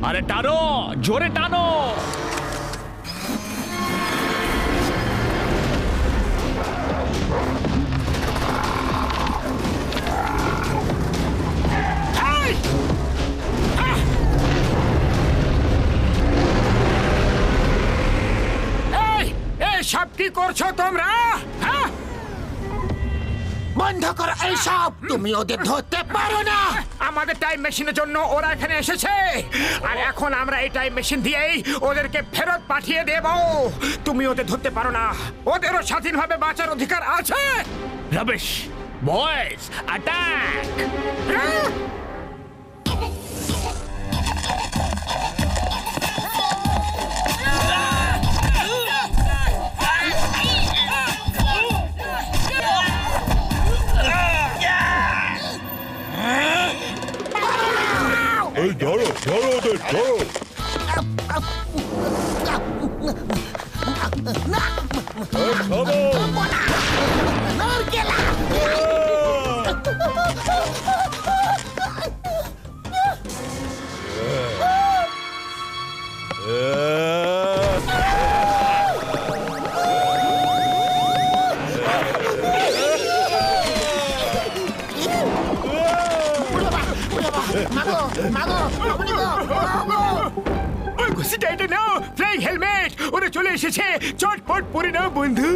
আরে টানো, জোরে টানো। সব কি করছো তোমরা? হ্যাঁ, বন্ধ করো এইসব। তুমি ওদের ধরতে পারো না। আমাদের টাইম মেশিনের জন্য ওরা এখানে এসেছে, আর এখন আমরা এই টাইম মেশিন দিয়েই ওদেরকে ফেরত পাঠিয়ে দেব। তুমি ওদের ধরতে পারো না। ওদেরও স্বাধীনভাবে বাঁচার অধিকার আছে। Rubbish, boys, attack. না নারকেলা মাগো মাগো আপনি ওই ঘুষিটা এটা নাও, ফ্লাইং হেলমেট, ওরা চলে এসেছে, চটপট পরে নাও বন্ধু।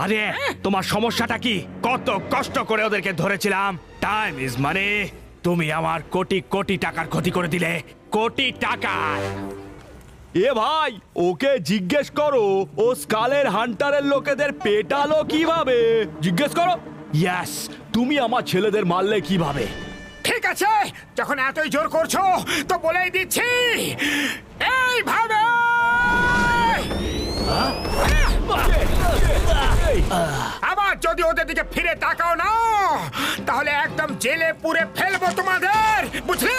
আরে তোমার সমস্যাটা কি? কত কষ্ট করে ওদেরকে ধরেছিলাম। টাইম ইজ মানি। তুমি আমার কোটি কোটি টাকার ক্ষতি করে দিলে, কোটি টাকা। এ ভাই, ওকে জিজ্ঞেস করো ও স্কালের হান্টারের লোকেদের পেটালো কিভাবে। জিজ্ঞেস করো। ইয়েস, তুমি আমার ছেলেদের মারলে কিভাবে? ঠিক আছে, যখন এতই জোর করছো তো বলেই দিচ্ছি, এইভাবে। আবার যদি ওদের দিকে ফিরে তাকাও না, তাহলে একদম জেলে পুরে ফেলবো তোমাদের, বুঝলে?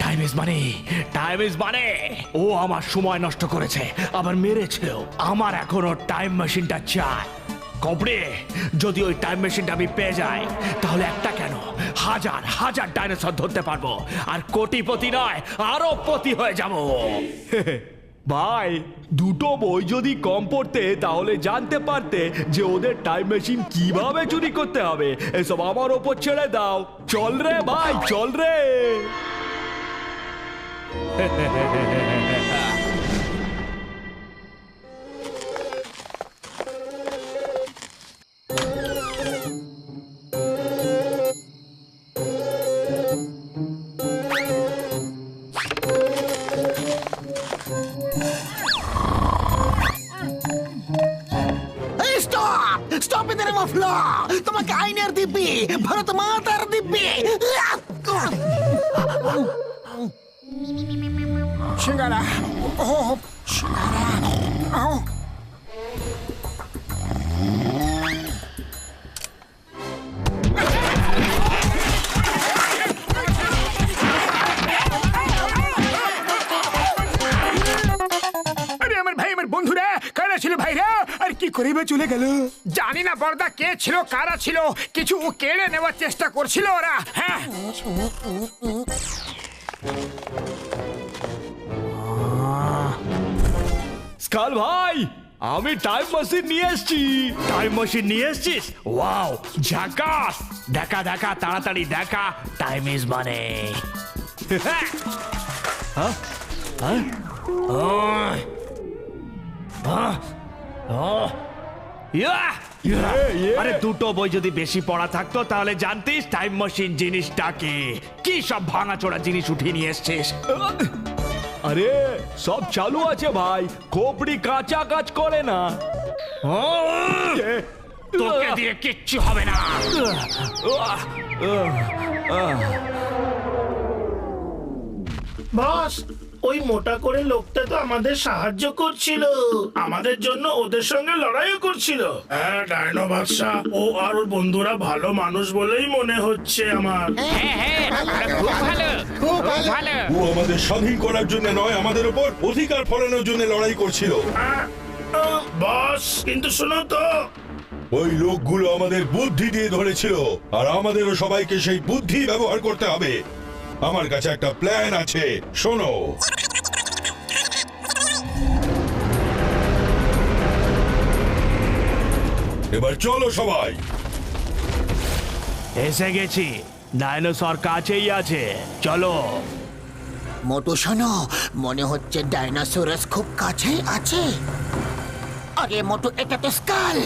Time is money, time is money. ও আমার সময় নষ্ট করেছে, আবার মেরেছেও। আমার এখনো টাইম মেশিনটা চাই। কবরে যদি ওই টাইম মেশিনটা আমি পেয়ে যাই, তাহলে একটা কেন হাজার হাজার ডাইনোসর ধরতে পারবো, আর কোটিপতি নয় আরো পতি হয়ে যাবো। ভাই, দুটো বই যদি কম পড়তে তাহলে জানতে পারতে যে ওদের টাইম মেশিন কিভাবে চুরি করতে হবে। এসব আমার ওপর ছেড়ে দাও। চল রে ভাই, চল রে। Stop in the name of law. তোমাকে আইনের দিব্যি, ভারত মাতার দিব্যি। সিঙ্গারা, ও সিঙ্গারা, ও। বন্ধুরা কারা ছিল ভাইরা, আর কি করিবে চলে গেল জানি না। বর্দা কে ছিল, কারা ছিল, কিছু কেড়ে নেওয়ার চেষ্টা করছিল ওরা। হ্যাঁ, স্কাল ভাই, আমি টাইম মেশিন নিয়ে এসেছি। টাইম মেশিন নিয়ে এসেছিস? ওয়াও, ঝাকাস। দেখা দেখা, তাড়াতাড়ি দেখা। টাইম ইজ মানি। আরে দুটো বই যদি বেশি পড়া থাকতো তাহলে জানতিস টাইম মেশিন জিনিসটাকে। কি সব ভাঙাচোরা জিনিস উঠিয়ে নিয়ে এসছিস। আরে সব চালু আছে ভাই, খোপড়ি কাঁচা কাজ করে না। তোকে দিয়ে কিচ্ছু হবে না। বস, ওই মোটা করে লোকটা তো আমাদের সাহায্য করছিল, আমাদের জন্য ওদের সঙ্গে লড়াইও করছিল। হ্যাঁ ডাইনো বাদশা, ও আর ওর বন্ধুরা ভালো মানুষ বলেই মনে হচ্ছে আমার। ও আমাদের স্বাধীন করার জন্য নয়, আমাদের উপর অধিকার ফলানোর জন্য লড়াই করছিল। বস, কিন্তু শোনো তো, ওই লোকগুলো আমাদের বুদ্ধি দিয়ে ধরেছিল, আর আমাদেরও সবাইকে সেই বুদ্ধি ব্যবহার করতে হবে। আমার কাছে একটা প্ল্যান আছে, শোনো। চলো সবাই। এসে গেছি, ডাইনোসর কাছেই আছে, চলো। মোটু শোনো, মনে হচ্ছে ডাইনোসরাস খুব কাছেই আছে। আরে মোটু, এটা তো স্কাল,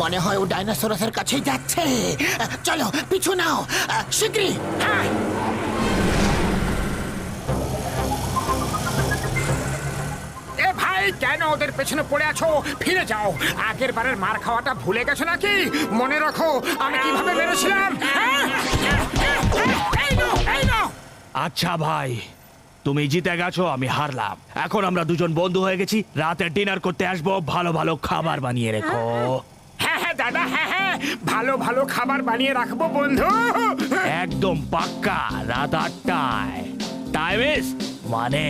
মনে হয় ও ডাইনোসরাসের কাছেই যাচ্ছে। চলো পিছু নাও, শীঘ্রই। হ্যাঁ। এ ভাই, কেন ওদের পেছনে পড়ে আছো? ফিরে যাও। আগের বারের মার খাওয়াটা ভুলে গেছো নাকি? মনে রাখো আমি কিভাবে মেরেছিলাম। হ্যাঁ? এই নাও, এই নাও। আচ্ছা ভাই, তুমি জিতে গেছো, আমি হারলাম। এখন আমরা দুজন বন্ধু হয়ে গেছি, রাতে ডিনার করতে আসবো, ভালো ভালো খাবার বানিয়ে রেখো। হ্যাঁ হ্যাঁ দাদা, হ্যাঁ হ্যাঁ, ভালো ভালো খাবার বানিয়ে রাখবো বন্ধু। একদম পাক্কা, রাত 8টায়। টাইম মানে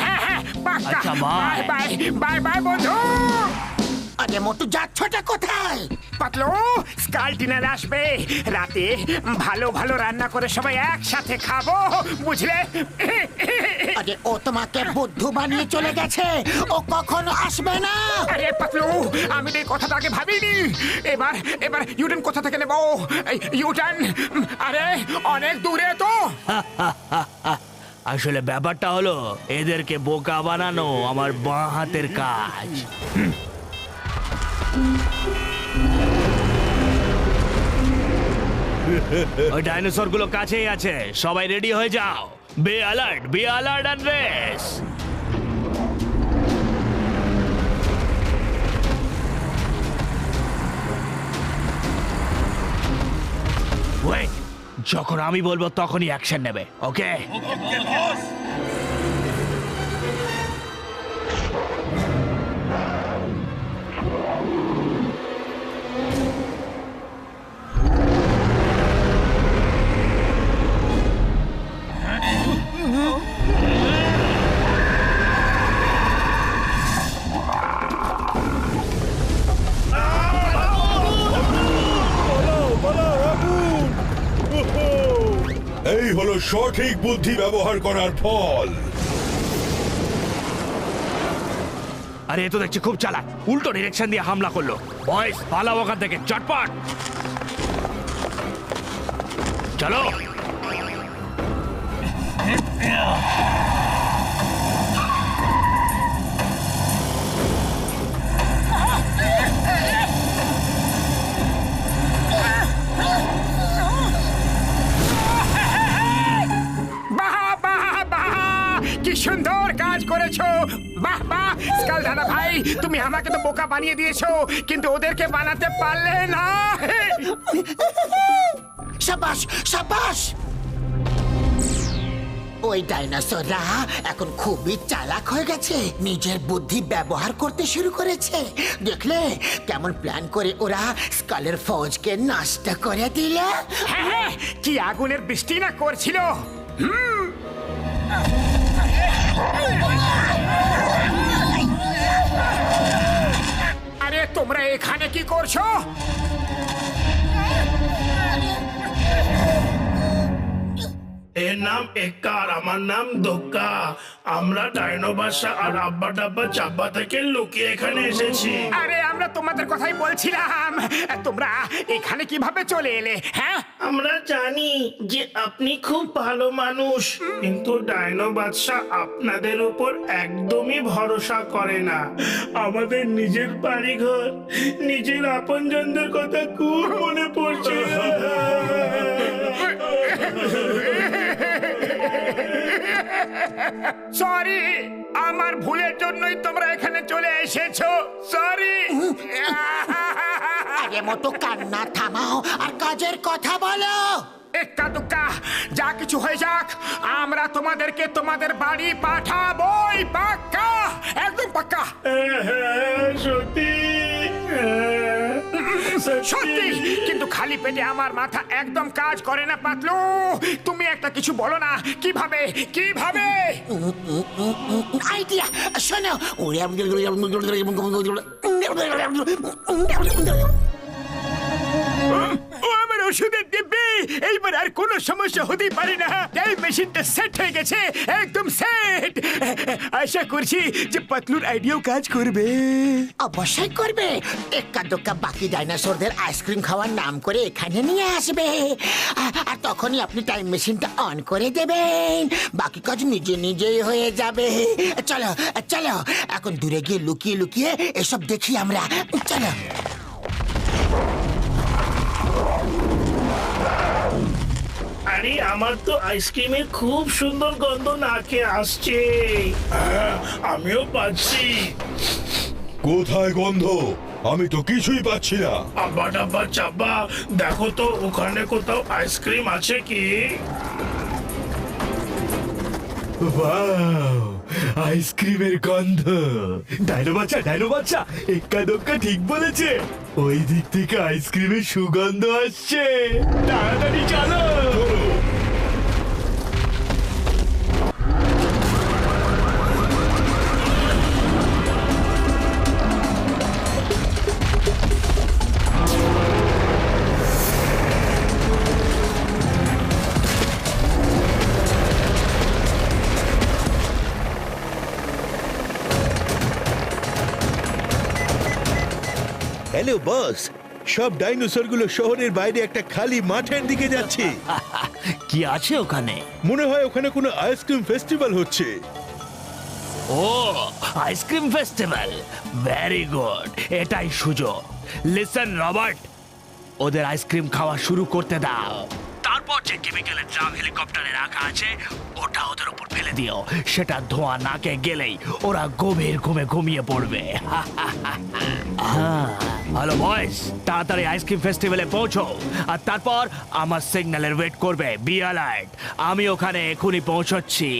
হ্যাঁ হ্যাঁ, পাক্কা। আচ্ছা, bye bye. Bye bye bye বন্ধু। আরে মোটু, যাচ্ছটা কোথায়? পাতলু, স্কাল ডিনার আসবে রাতে, ভালো ভালো রান্না করে সবাই একসাথে খাবো, বুঝলে? আরে ও তোমাকে বুদ্ধু বানিয়ে চলে গেছে, ও কখনো আসবে না। আরে পাতলু, আমি তো এই কথাটা আগে ভাবিনি। এবার এবার ইউটার্ন কোথা থেকে নেবো? ইউটার্ন আরে অনেক দূরে তো। আসলে ব্যাপারটা হলো, এদেরকে বোকা বানানো আমার বাঁ হাতের কাজ। ওই ডাইনোসর গুলো কাছেই আছে, সবাই রেডি হয়ে যাও। Be alert and race. Wait, যখন আমি বলবো তখনই অ্যাকশন নেবে, ওকে? এই হলো সঠিক বুদ্ধি ব্যবহার করার ফল। আরে এ তো দেখছি খুব চালাক, উল্টো ডিরেকশন দিয়ে হামলা করলো। বয়েস, পালাও ওখান থেকে, চটপট চলো। কি সুন্দর কাজ করেছো, বাহ বাহ। স্কাল দাদা ভাই, তুমি আমাকে তো বোকা বানিয়ে দিয়েছো, কিন্তু ওদেরকে বানাতে পারলে না। সাবাস সাবাস। ওই ডাইনোসররা এখন খুবই চালাক হয়ে গেছে, নিজের বুদ্ধি ব্যবহার করতে শুরু করেছে। দেখলে কেমন প্ল্যান করে ওরা স্কালের ফৌজকে নষ্ট করে দিল। হ্যাঁ হ্যাঁ, কি আগুনের বৃষ্টি না করছিল। আরে তোমরা এখানে কি করছো? এর নাম এক্কা আর আমার নাম দোক্কা। আমরা ডাইনো বাসা আর আব্বা ডাব্বা চাব্বা থেকে লুকিয়ে এখানে এসেছি। আরে আমরা তোমাদের কথাই বলছিলাম, তোমরা এখানে কিভাবে চলে এলে? হ্যাঁ, আমরা জানি যে আপনি খুব ভালো মানুষ, কিন্তু ডাইনো বাদশা আপনাদের উপর একদমই ভরসা করে না। আমাদের নিজের বাড়িঘর, নিজের আপনজনদের কথা খুব মনে পড়ছে। সরি, আমার ভুলের জন্যই তোমরা এখানে চলে এসেছো। সরি। আরে মোটু, কান্না থামাও আর কাজের কথা বলো। এক্কা দুক্কা যা কিছু হয়ে যাক, আমরা তোমাদেরকে তোমাদের বাড়ি পাঠাবোই, পাক্কা, একদম পাক্কা। সত্যি সত্যি, কিন্তু খালি পেটে আমার মাথা একদম কাজ করে না পাতলু। তুমি একটা কিছু বলো না, কিভাবে কিভাবে? আইডিয়া শোনো। ও আমার ওষুধের দিব্যি, এইবার আর কোনো সমস্যা হতেই পারে না। টাইম মেশিনটা সেট হয়ে গেছে, একদম সেট। আশা করছি যে পাতলুর আইডিয়াও কাজ করবে। অবশ্যই করবে। এক্কা দোক্কা বাকি ডাইনোসরদের আইসক্রিম খাওয়ার নাম করে এখানে নিয়ে আসবে, আর তখনই আপনি টাইম মেশিনটা অন করে দেবেন। বাকি কাজ নিজে নিজেই হয়ে যাবে। চলো চলো, এখন দূরে গিয়ে লুকিয়ে লুকিয়ে এসব দেখি আমরা। চলো। আরে আমার তো আইসক্রিমের খুব সুন্দর গন্ধ নাকে আসছে। আমিও পাচ্ছি। কোথায় গন্ধ? আমি তো কিছুই পাচ্ছি না। আব্বা ডাব্বা চাব্বা, দেখো তো ওখানে কোথাও আইসক্রিম আছে কি? ওয়াও, আইসক্রিমের গন্ধ। ডাইনো বাচ্চা এক্কা দোক্কা ঠিক বলেছে। ওই দিক থেকে আইসক্রিমের সুগন্ধ আসছে। তাড়াতাড়ি চলো। হ্যালো বস, সব ডাইনোসরগুলো শহরের বাইরে একটা খালি মাঠের দিকে যাচ্ছে। কি আছে ওখানে? মনে হয় ওখানে কোনো আইসক্রিম ফেস্টিভ্যাল হচ্ছে। ও, আইসক্রিম ফেস্টিভ্যাল, ভেরি গুড। এটাই সুযোগ। লিসেন রবার্ট, ওদের আইসক্রিম খাওয়া শুরু করতে দাও। তারপর যে কেমিক্যালের ড্রাম হেলিকপ্টারে রাখা আছে ওটা ওদের উপর ফেলে দিও। সেটা ধোঁয়া নাকে গেলেই ওরা গভীর ঘুমে ঘুমিয়ে পড়বে। হ্যালো বয়েস, তাড়াতাড়ি আইসক্রিম ফেস্টিভ্যালে পৌঁছো, আর তারপর আমার সিগন্যালের ওয়েট করবে। বি অ্যালার্ট, আমি ওখানে এখনই পৌঁছচ্ছি।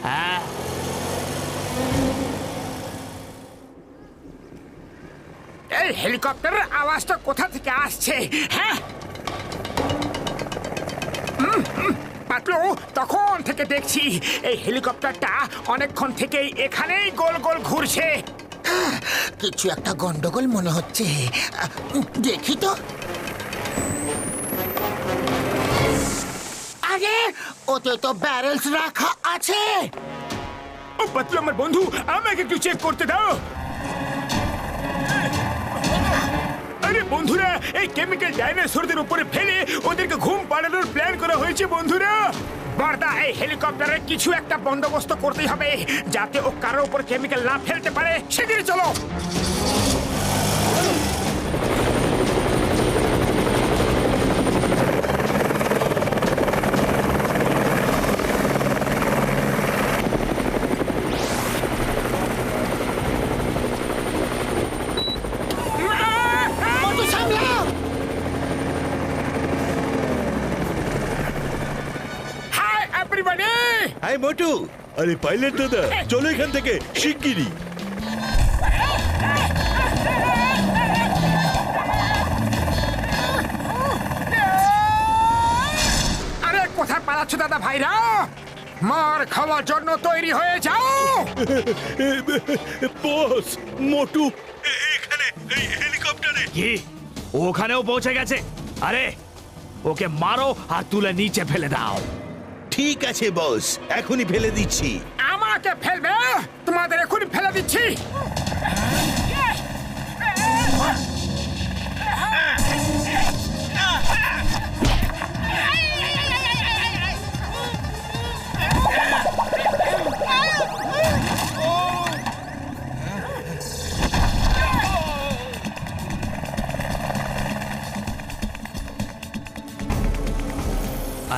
হ্যাঁ, এই হেলিকপ্টারের আওয়াজটা কোথা থেকে আসছে? হ্যাঁ, পাতলু, তখন থেকে দেখছি এই হেলিকপ্টারটা অনেকক্ষণ থেকেই এখানেই গোল গোল ঘুরছে। কিছু একটা গন্ডগোল মনে হচ্ছে। দেখি তো। আরে ওতে তো ব্যারেলস রাখা আছে। ও পাতলু আমার বন্ধু, আমাকে একটু চেক করতে দাও। আরে বন্ধুরা, এই কেমিক্যাল ডাইনোসরদের উপরে ফেলে ওদেরকে ঘুম পাড়ানোর প্ল্যান করা হয়েছে বন্ধুরা। বর্দা, এই হেলিকপ্টারে কিছু একটা বন্দোবস্ত করতেই হবে যাতে ও কারোর উপর কেমিক্যাল না ফেলতে পারে। সেদিকে চলো। হাই মোটু, আরে পাইলট দাদা, চলো এখান থেকে শিগগিরই। আরে কোথায় পালাচ্ছ দাদা ভাইরা? মার খাওয়ার জন্য তৈরি হয়ে যাও। বস, মোটু এখানে এই হেলিকপ্টারে। কি ওখানেও পৌঁছে গেছে? আরে ওকে মারো আর তুলে নিচে ফেলে দাও। ঠিক আছে বস, এখনই ফেলে দিচ্ছি। আমাকে ফেলবে? তোমাদের এখনই ফেলে দিচ্ছি।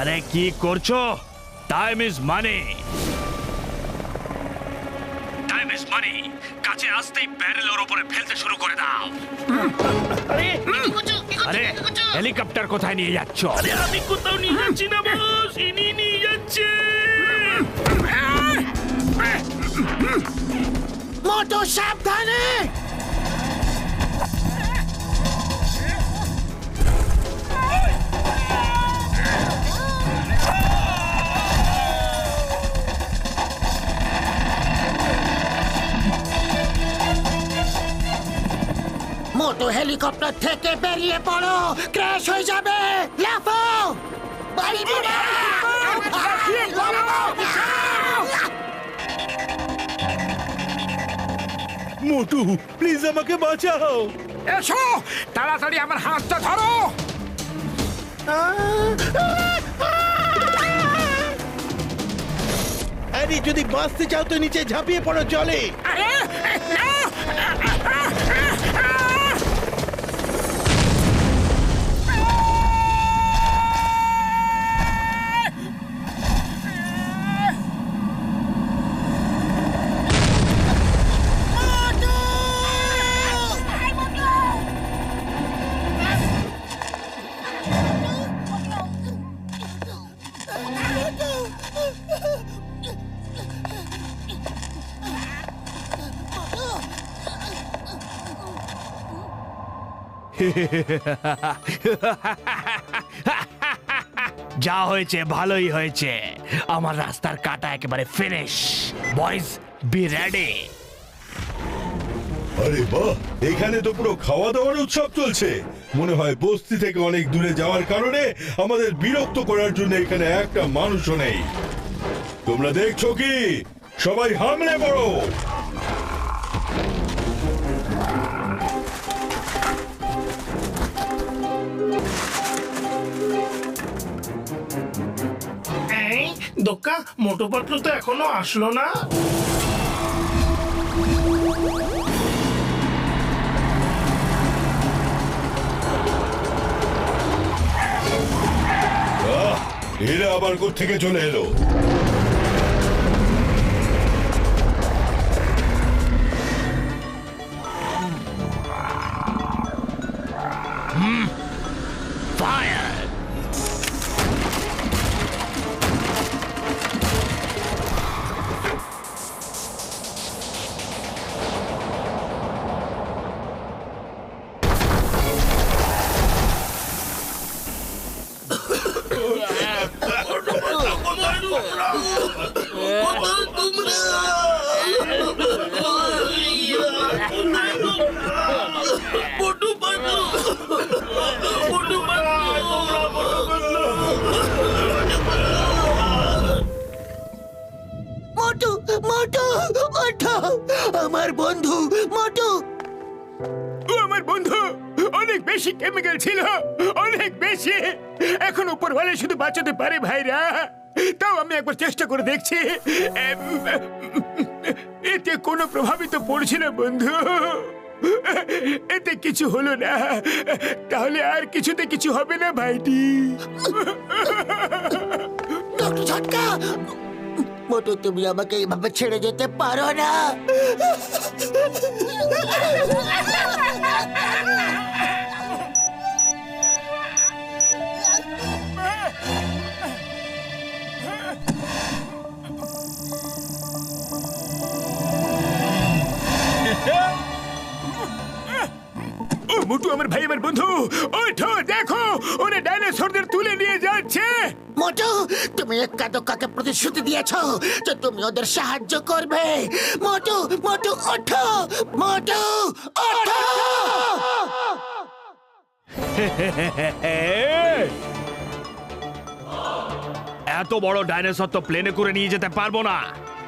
আরে কি করছো? Time is money. Time is মানি। কাছে আসতেই ব্যারেল ওর উপরে ফেলতে শুরু করে দাও। আরে হেলিকপ্টার কোথায় নিয়ে যাচ্ছ? আরে আমি কোথাও নিয়ে যাচ্ছি না বস, ইনি নিয়ে যাচ্ছে। মোটু সাবধানে। মোটু হেলিকপ্টার থেকে বেরিয়ে পড়ো, ক্র্যাশ হয়ে যাবে। লাফাও বাড়ি মোটু প্লিজ আমাকে বাঁচাও। এসো তাড়াতাড়ি আমার হাতটা ধরো। আরে যদি বাঁচতে চাও তো নিচে ঝাঁপিয়ে পড়ো জলে। আরে না! যা হয়েছে ভালোই হয়েছে, আমার রাস্তার কাটা একেবারে ফিনিশ। Boys B ready. আরে বাহ, এখানে তো পুরো খাওয়া দাওয়ার উৎসব চলছে। মনে হয় বস্তি থেকে অনেক দূরে যাওয়ার কারণে আমাদের বিরক্ত করার জন্য এখানে একটা মানুষও নেই। তোমরা দেখছো কি? সবাই হামলে পড়ো। এই দোক্কা, মোটু পাতলু তো এখনো আসলো না। এরা আবার কোত্থেকে চলে এলো? ফায়ার! মোটু মোটু ওঠো, আমার বন্ধু মোটু। ও আমার বন্ধু, অনেক বেশি কেমিক্যাল ছিল, অনেক বেশি। এখন উপরওয়ালা শুধু বাঁচাতে পারে ভাইরা। তাও আমি একবার চেষ্টা করে দেখছি। এতে কোনো প্রভাবিত পড়ছে না বন্ধু, এতে কিছু হলো না। তাহলে আর কিছুতে কিছু হবে না ভাইটি। ডক্টর ঝটকা, মোটু তুমি আমাকে এইভাবে ছেড়ে যেতে পারো না। ও মোটু আমার ভাই, আমার বন্ধু, ওঠো, দেখো ওরা ডাইনোসরদের তুলে নিয়ে যাচ্ছে। মোটু, তুমি এক্কা দোক্কাকে প্রতিশ্রুতি দিয়েছো যে তুমি ওদের সাহায্য করবে। মোটু মোটু ওঠো, মোটু ওঠো। এত বড় ডাইনোসর তো প্লেনে করে নিয়ে যেতে পারবো না,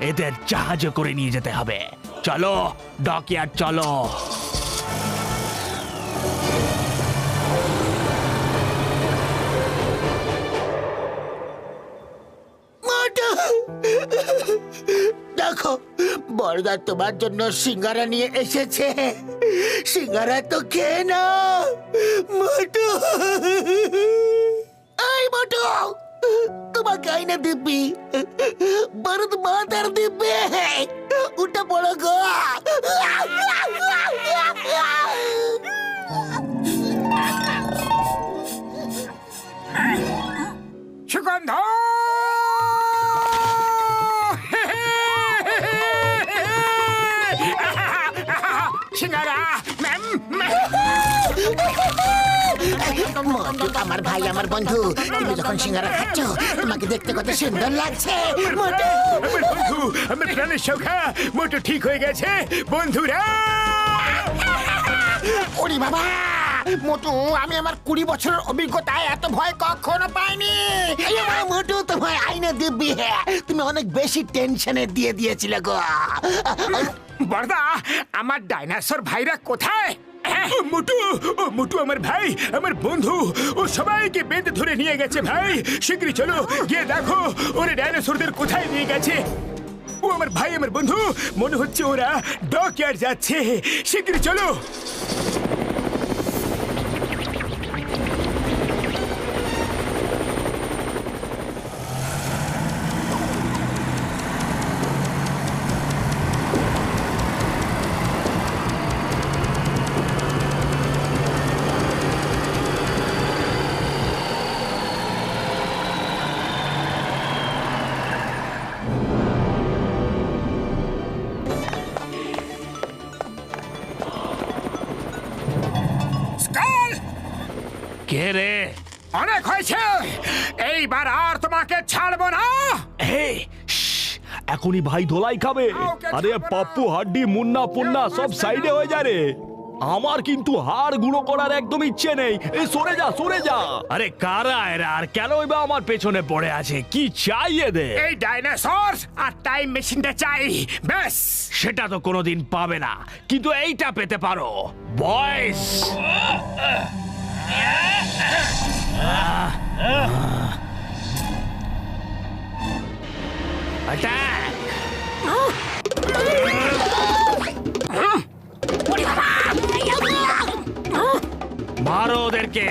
এদের জাহাজে করে নিয়ে যেতে হবে। চলো ডকইয়ার্ড, চলো। মোটু, দেখো বড়দা তোমার জন্য সিঙ্গারা নিয়ে এসেছে। সিঙ্গারা তো খেয়ে না মোটু। এই মোটু, তোমাকে আইনে দিব্যি, বরদ মাতার দিব্যি। উঠে পড়ো গো। সুগন্ধ, সিঙ্গারা, মোটু আমার ভাই, আমার বন্ধু, তুমি যখন সিঙ্গারা খাচ্ছ তোমাকে দেখতে কত সুন্দর লাগছে। মোটু, আমার বন্ধু, আমার প্রাণের সখা মোটু ঠিক হয়ে গেছে বন্ধুরা। ওরে বাবা মোটু, আমি আমার 20 বছরের অভিজ্ঞতায় এত ভয় কখনো পাইনি। এই আমার মোটু, তোমায় আইনে দিব্যি, তুমি অনেক বেশি টেনশনে দিয়ে দিয়েছিলে গো। বড়দা, আমার ডাইনোসর ভাইরা কোথায়? মোটু আমার ভাই, আমার বন্ধু, ও সবাইকে বেঁধে ধরে নিয়ে গেছে ভাই। শীঘ্রই চলো গিয়ে দেখো ওরা ডাইনোসরদের কোথায় নিয়ে গেছে। ও আমার ভাই, আমার বন্ধু, মনে হচ্ছে ওরা ডকইয়ার্ড যাচ্ছে। শীঘ্রই চলো। কে রে? অনেক হয়েছে, এইবার আর তোমাকে ছাড়বো না। এখনই ভাই ধোলাই খাবে। আরে পাপ্পু, হাড্ডি, মুন্না পুন্না সব সাইডে হয়ে যায় রে। আমার কিন্তু হাড় গুঁড়ো করার একদম ইচ্ছে নেই। এই সরে যা, সরে যা। আরে কারা এরা, আর কেন বা আমার পেছনে পড়ে আছে? কি চাই এদের? এই ডাইনোসর আর টাইম মেশিনটা চাই, ব্যাস। সেটা তো কোনোদিন পাবে না, কিন্তু এইটা পেতে পারো বয়েস। অ্যাটাক! মারো ওদেরকে।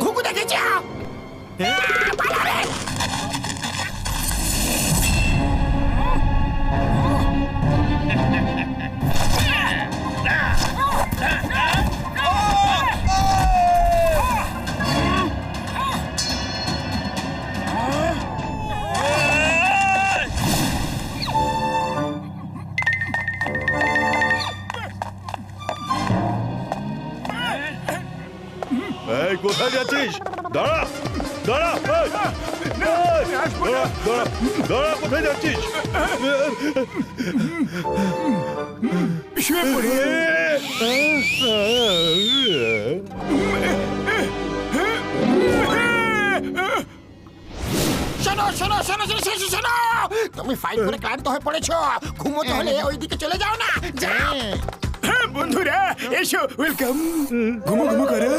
ঘুঘু দেখেছ? এই কোথায় যাচ্ছিস? দাঁড়া, দাঁড়া, এই, দাঁড়া, দাঁড়া, দাঁড়া, কোথায় যাচ্ছিস? শুয়ে পড়ে। শোনো শোনো শোনো শোনো শোনো শোনো, তুমি ফাইট করে ক্লান্ত হয়ে পড়েছো, ঘুমোতে হলে ওইদিকে চলে যাও না। যাও। হ্যাঁ বন্ধুরা, এসো, ওয়েলকাম। ঘুমো ঘুমো করো।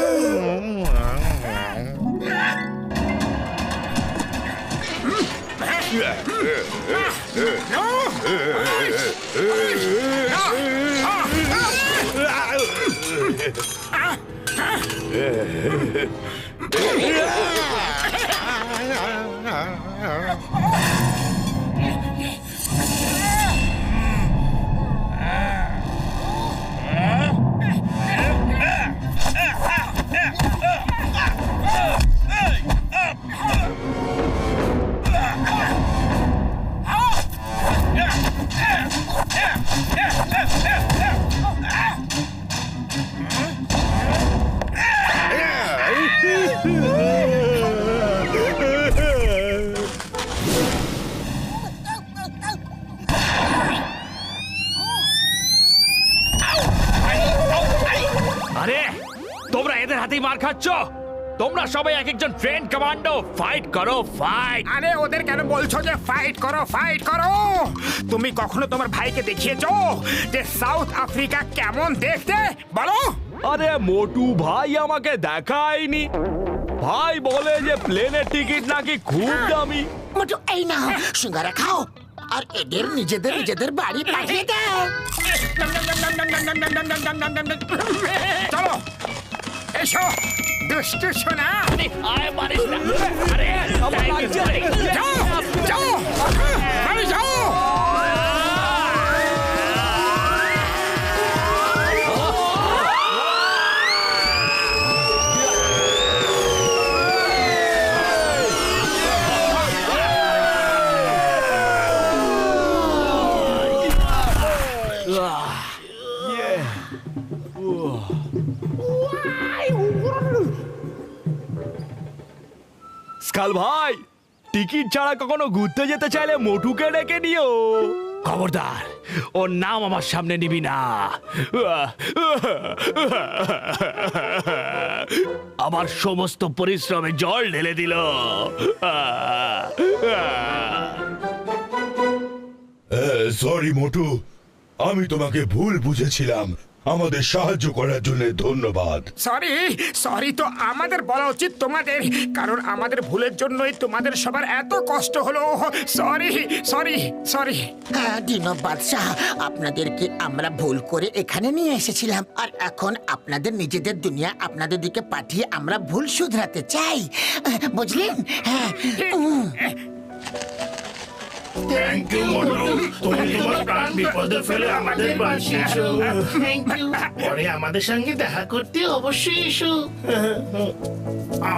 আরে তোমরা এদের হাতেই মার খাচ্ছ? তোমরা সবাই এক একজন ট্রেন কমান্ডো, ফাইট করো, ফাইট। আরে ওদের কেন বলছো যে ফাইট করো, ফাইট করো? তুমি কখনো তোমার ভাইকে দেখিয়েছো যে সাউথ আফ্রিকা কেমন দেখতে? বলো। আরে মোটু ভাই আমাকে দেখায়নি। ভাই বলে যে প্লেনের টিকিট নাকি খুব দামি। মোটু, এই নাও সিঙ্গারা খাও আর এদের নিজেদের নিজেদের বাড়ি পাঠিয়ে দাও। চলো এসো দুষ্টু সোনা। আয় মারিস না। আরে আমার লাগছে। যাও যাও বাড়ি যাও। স্কাল ভাই, টিকিট ছাড়া কখনো ঘুরতে যেতে চাইলে মোটুকে ডেকে নিও। খবরদার, ওর নাম আমার সামনে নিবি না। আমার সমস্ত পরিশ্রমে জল ঢেলে দিল। সরি মোটু, আমি তোমাকে ভুল বুঝেছিলাম। আমাদের সাহায্য করার জন্য ধন্যবাদ। সরি সরি তো আমাদের বলা উচিত তোমাদের, কারণ আমাদের ভুলের জন্যই তোমাদের সবার এত কষ্ট হলো। Sorry sorry sorry. হ্যাঁ দিন বাদশাহ, আপনাদেরকে আমরা ভুল করে এখানে নিয়ে এসেছিলাম, আর এখন আপনাদের নিজেদের দুনিয়া আপনাদের দিকে পাঠিয়ে আমরা ভুল শুধরাতে চাই, বুঝলেন? হ্যাঁ। থ্যাংক ইউ মোটু, তুমি তোমার প্রাণ বিপদে ফেলে আমাদের বাঁচিয়েছো। পরে আমাদের সঙ্গে দেখা করতে অবশ্যই এসো।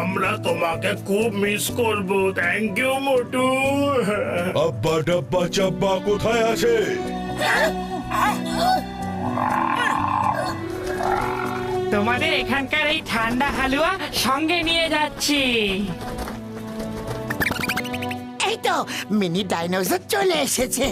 আমরা তোমাকে খুব মিস করব। থ্যাংক ইউ মোটু। আব্বা ডাব্বা চাব্বা কোথায় আছে? তোমাদের এখানকার এই ঠান্ডা হালুয়া সঙ্গে নিয়ে যাচ্ছি। এই তো মিনি ডাইনোসর চলে এসেছে।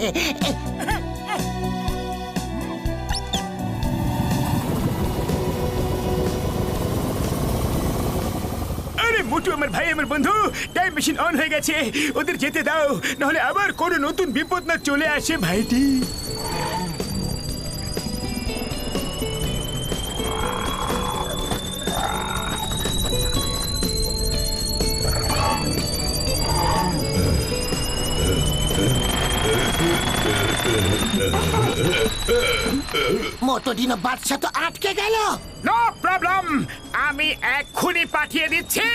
আরে মোটু আমার ভাই, আমার বন্ধু, টাইম মেশিন অন হয়ে গেছে, ওদের যেতে দাও, নাহলে আবার কোনো নতুন বিপদ না চলে আসে ভাইটি। মোটো দিনো বাদশা তো আটকে গেল। নো প্রবলেম, আমি এক্ষুনি পাঠিয়ে দিচ্ছি।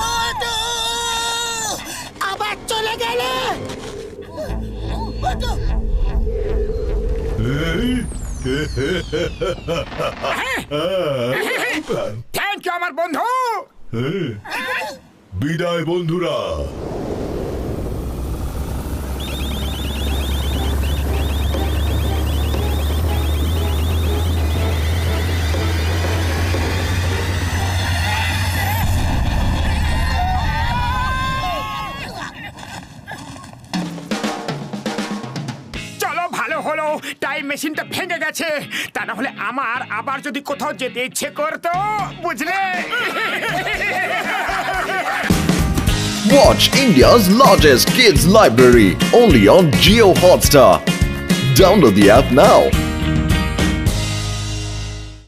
মোটো আবার চলে গেলে। মোটো থ্যাংক ইউ আমার বন্ধু। বিদায় বন্ধুরা। চলো, ভালো হলো টাইম মেশিনটা ভেঙে গেছে, তা না হলে আমার আবার যদি কোথাও যেতে ইচ্ছে করতো, বুঝলে? Watch India's largest kids library only on Jio Hotstar. Download the app now.